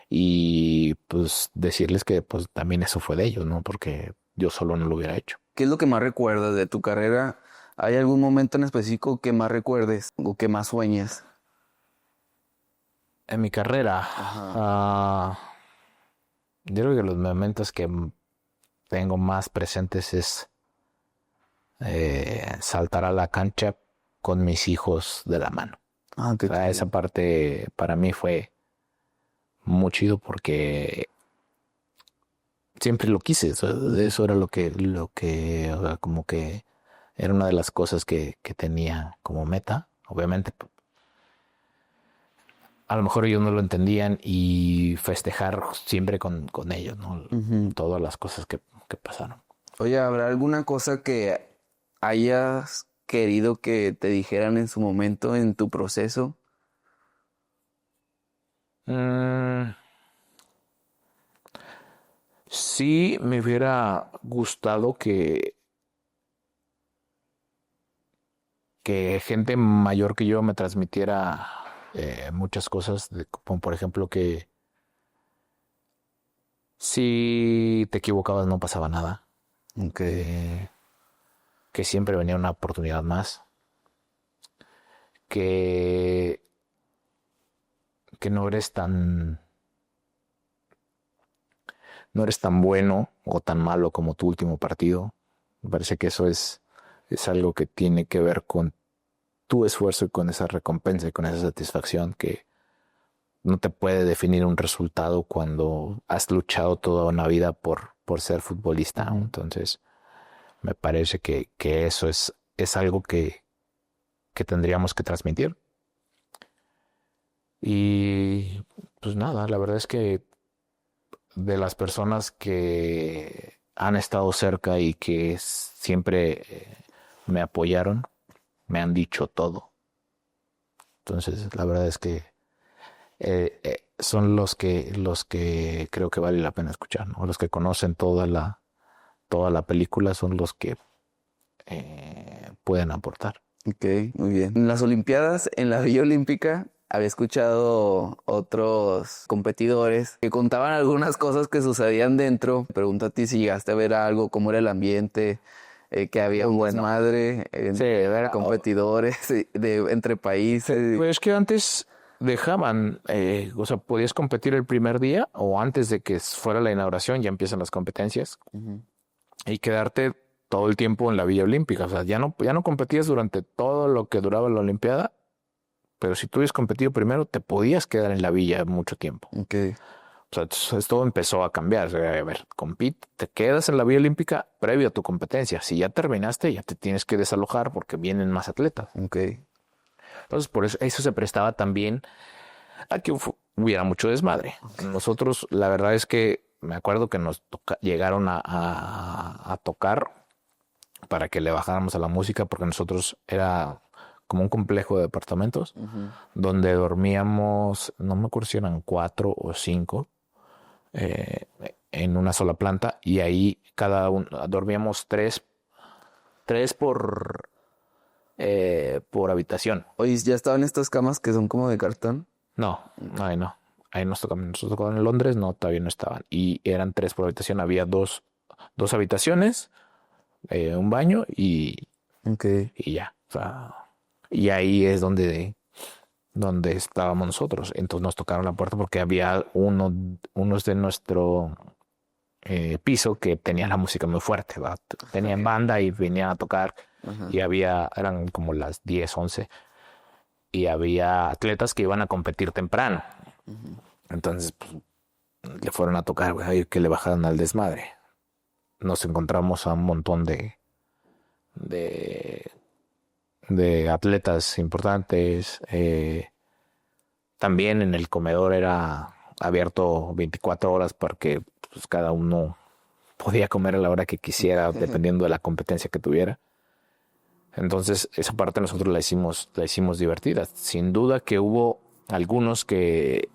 Y pues decirles que pues también eso fue de ellos, ¿no? Porque yo solo no lo hubiera hecho. ¿Qué es lo que más recuerdas de tu carrera? ¿Hay algún momento en específico que más recuerdes o que más sueñes? En mi carrera, yo creo que los momentos que tengo más presentes es saltar a la cancha con mis hijos de la mano. Esa parte para mí fue muy chido porque siempre lo quise. Eso era lo que o sea, como que era una de las cosas que tenía como meta. Obviamente, a lo mejor ellos no lo entendían, y festejar siempre con ellos, ¿no? Todas las cosas que pasaron. Oye, ¿habrá alguna cosa que hayas querido que te dijeran en su momento en tu proceso? Sí, me hubiera gustado que gente mayor que yo me transmitiera muchas cosas, como por ejemplo que si te equivocabas no pasaba nada. Que siempre venía una oportunidad más. Que no eres tan bueno o tan malo como tu último partido. Me parece que eso es algo que tiene que ver con tu esfuerzo y con esa recompensa y con esa satisfacción, que no te puede definir un resultado cuando has luchado toda una vida por ser futbolista. Entonces, me parece que eso es algo que tendríamos que transmitir. Y pues nada, la verdad es que de las personas que han estado cerca y que siempre me apoyaron, me han dicho todo. Entonces, la verdad es que son los que creo que vale la pena escuchar, ¿no? Los que conocen toda la película son los que pueden aportar. Ok, muy bien. En las Olimpiadas, en la Villa Olímpica, había escuchado otros competidores que contaban algunas cosas que sucedían dentro. Me pregunto a ti si llegaste a ver algo, cómo era el ambiente, que había un desmadre, competidores entre países. Pues es que antes dejaban, o sea, podías competir el primer día o antes de que fuera la inauguración, ya empiezan las competencias, y quedarte todo el tiempo en la Villa Olímpica. O sea, ya no competías durante todo lo que duraba la Olimpiada, Pero si tú hubieras competido primero, te podías quedar en la villa mucho tiempo. Ok. O sea, entonces todo empezó a cambiar. O sea, a ver, compite, te quedas en la Villa Olímpica previo a tu competencia. Si ya terminaste, ya te tienes que desalojar porque vienen más atletas. Ok. Entonces, por eso se prestaba también a que hubiera mucho desmadre. Nosotros, la verdad es que me acuerdo que nos llegaron a tocar para que le bajáramos a la música porque nosotros era como un complejo de departamentos donde dormíamos, no me acuerdo si eran 4 o 5 en una sola planta y ahí cada uno dormíamos tres por habitación. Oye, ¿ya estaban estas camas que son como de cartón? No, ahí no. Ahí nos tocó en Londres, no, todavía no estaban. Y eran 3 por habitación. Había dos habitaciones, un baño y ya. O sea, y ahí es donde estábamos nosotros. Entonces nos tocaron la puerta porque había unos de nuestro piso que tenían la música muy fuerte, ¿va? Tenían banda y venían a tocar. Y eran como las 10, 11 y había atletas que iban a competir temprano. Entonces, pues, le fueron a tocar, güey, que le bajaron al desmadre. Nos encontramos a un montón de atletas importantes. También en el comedor era abierto 24 horas porque pues, cada uno podía comer a la hora que quisiera, dependiendo de la competencia que tuviera. Entonces, esa parte nosotros la hicimos divertida. Sin duda que hubo algunos que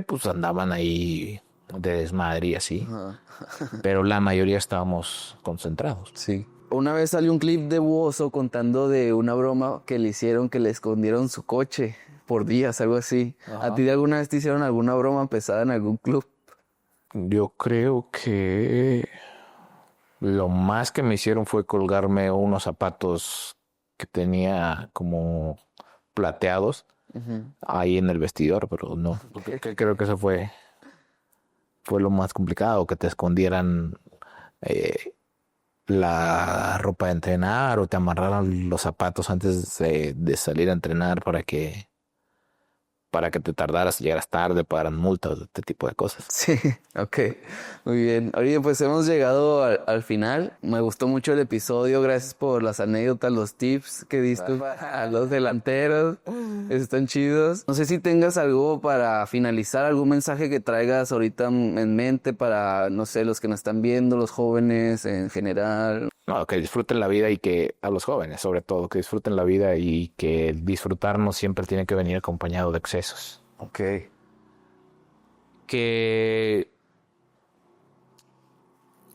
pues andaban ahí de desmadre y así. Pero la mayoría estábamos concentrados. Sí. Una vez salió un clip de Buoso contando de una broma que le hicieron, que le escondieron su coche por días, algo así. ¿A ti de alguna vez te hicieron alguna broma pesada en algún club? Yo creo que lo más que me hicieron fue colgarme unos zapatos que tenía como plateados ahí en el vestidor, pero no. Creo que eso fue lo más complicado, que te escondieran la ropa de entrenar o te amarraran los zapatos antes de salir a entrenar para que te tardaras, llegaras tarde, pagaran multas, este tipo de cosas. Sí, ok, muy bien. Oye, pues hemos llegado al final. Me gustó mucho el episodio. Gracias por las anécdotas, los tips que diste a los delanteros. Están chidos. No sé si tengas algo para finalizar, algún mensaje que traigas ahorita en mente para, no sé, los que nos están viendo, los jóvenes en general. No, que disfruten la vida y que a los jóvenes, sobre todo, que disfruten la vida y que el disfrutar no siempre tiene que venir acompañado de excesos. Ok. Que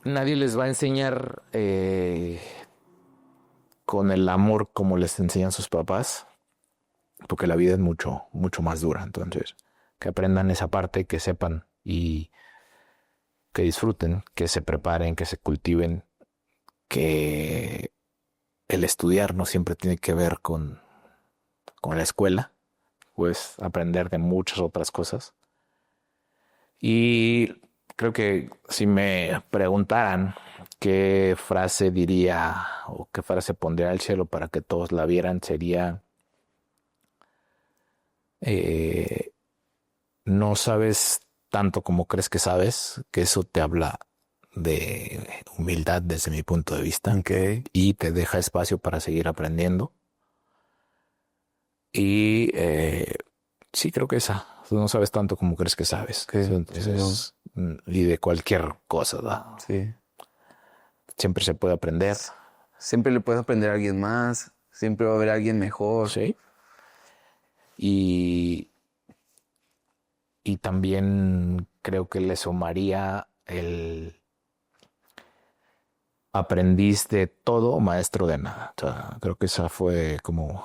nadie les va a enseñar con el amor como les enseñan sus papás, porque la vida es mucho, mucho más dura. Entonces, que aprendan esa parte, que sepan y que disfruten, que se preparen, que se cultiven, que el estudiar no siempre tiene que ver con la escuela, pues aprender de muchas otras cosas. Y creo que si me preguntaran qué frase diría o qué frase pondría al cielo para que todos la vieran, sería no sabes tanto como crees que sabes, que eso te habla de humildad desde mi punto de vista. Okay. Y te deja espacio para seguir aprendiendo. Y sí, creo que esa. No sabes tanto como crees que sabes. Okay. Entonces, y de cualquier cosa, ¿verdad? Sí. Siempre se puede aprender. Siempre le puedes aprender a alguien más. Siempre va a haber alguien mejor. Sí. Y también creo que le sumaría el aprendiz de todo, maestro de nada. O sea, creo que esa fue como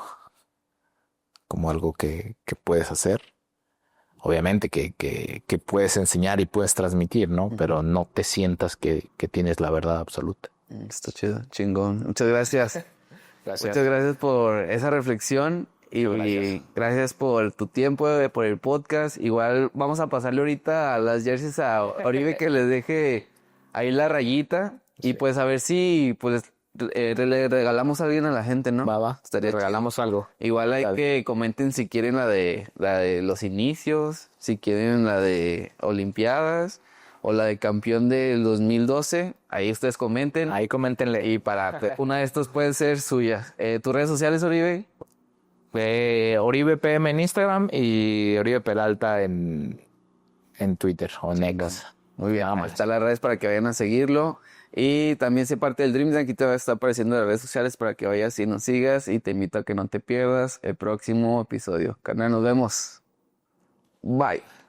algo que puedes hacer. Obviamente que puedes enseñar y puedes transmitir, ¿no? Pero no te sientas que tienes la verdad absoluta. Está chido, chingón. Muchas gracias. Gracias. Muchas gracias por esa reflexión y gracias por tu tiempo, por el podcast. Igual vamos a pasarle ahorita a las jerseys a Oribe que les deje ahí la rayita. Y pues a ver si pues le regalamos a alguien a la gente, ¿no? Va. Estaría Regalamos algo. Igual hay Dale. que comenten si quieren la de los inicios, si quieren la de Olimpiadas o la de campeón del 2012. Ahí ustedes comenten. Ahí coméntenle. Y para una de estas puede ser suya. ¿Tus redes sociales, Oribe? Oribe PM en Instagram y Oribe Peralta en Twitter o en X. Muy bien, ahí están las redes para que vayan a seguirlo. Y también sé parte del Dream Team, aquí te va a estar apareciendo en las redes sociales para que vayas y nos sigas. Y te invito a que no te pierdas el próximo episodio. Carnal, nos vemos. Bye.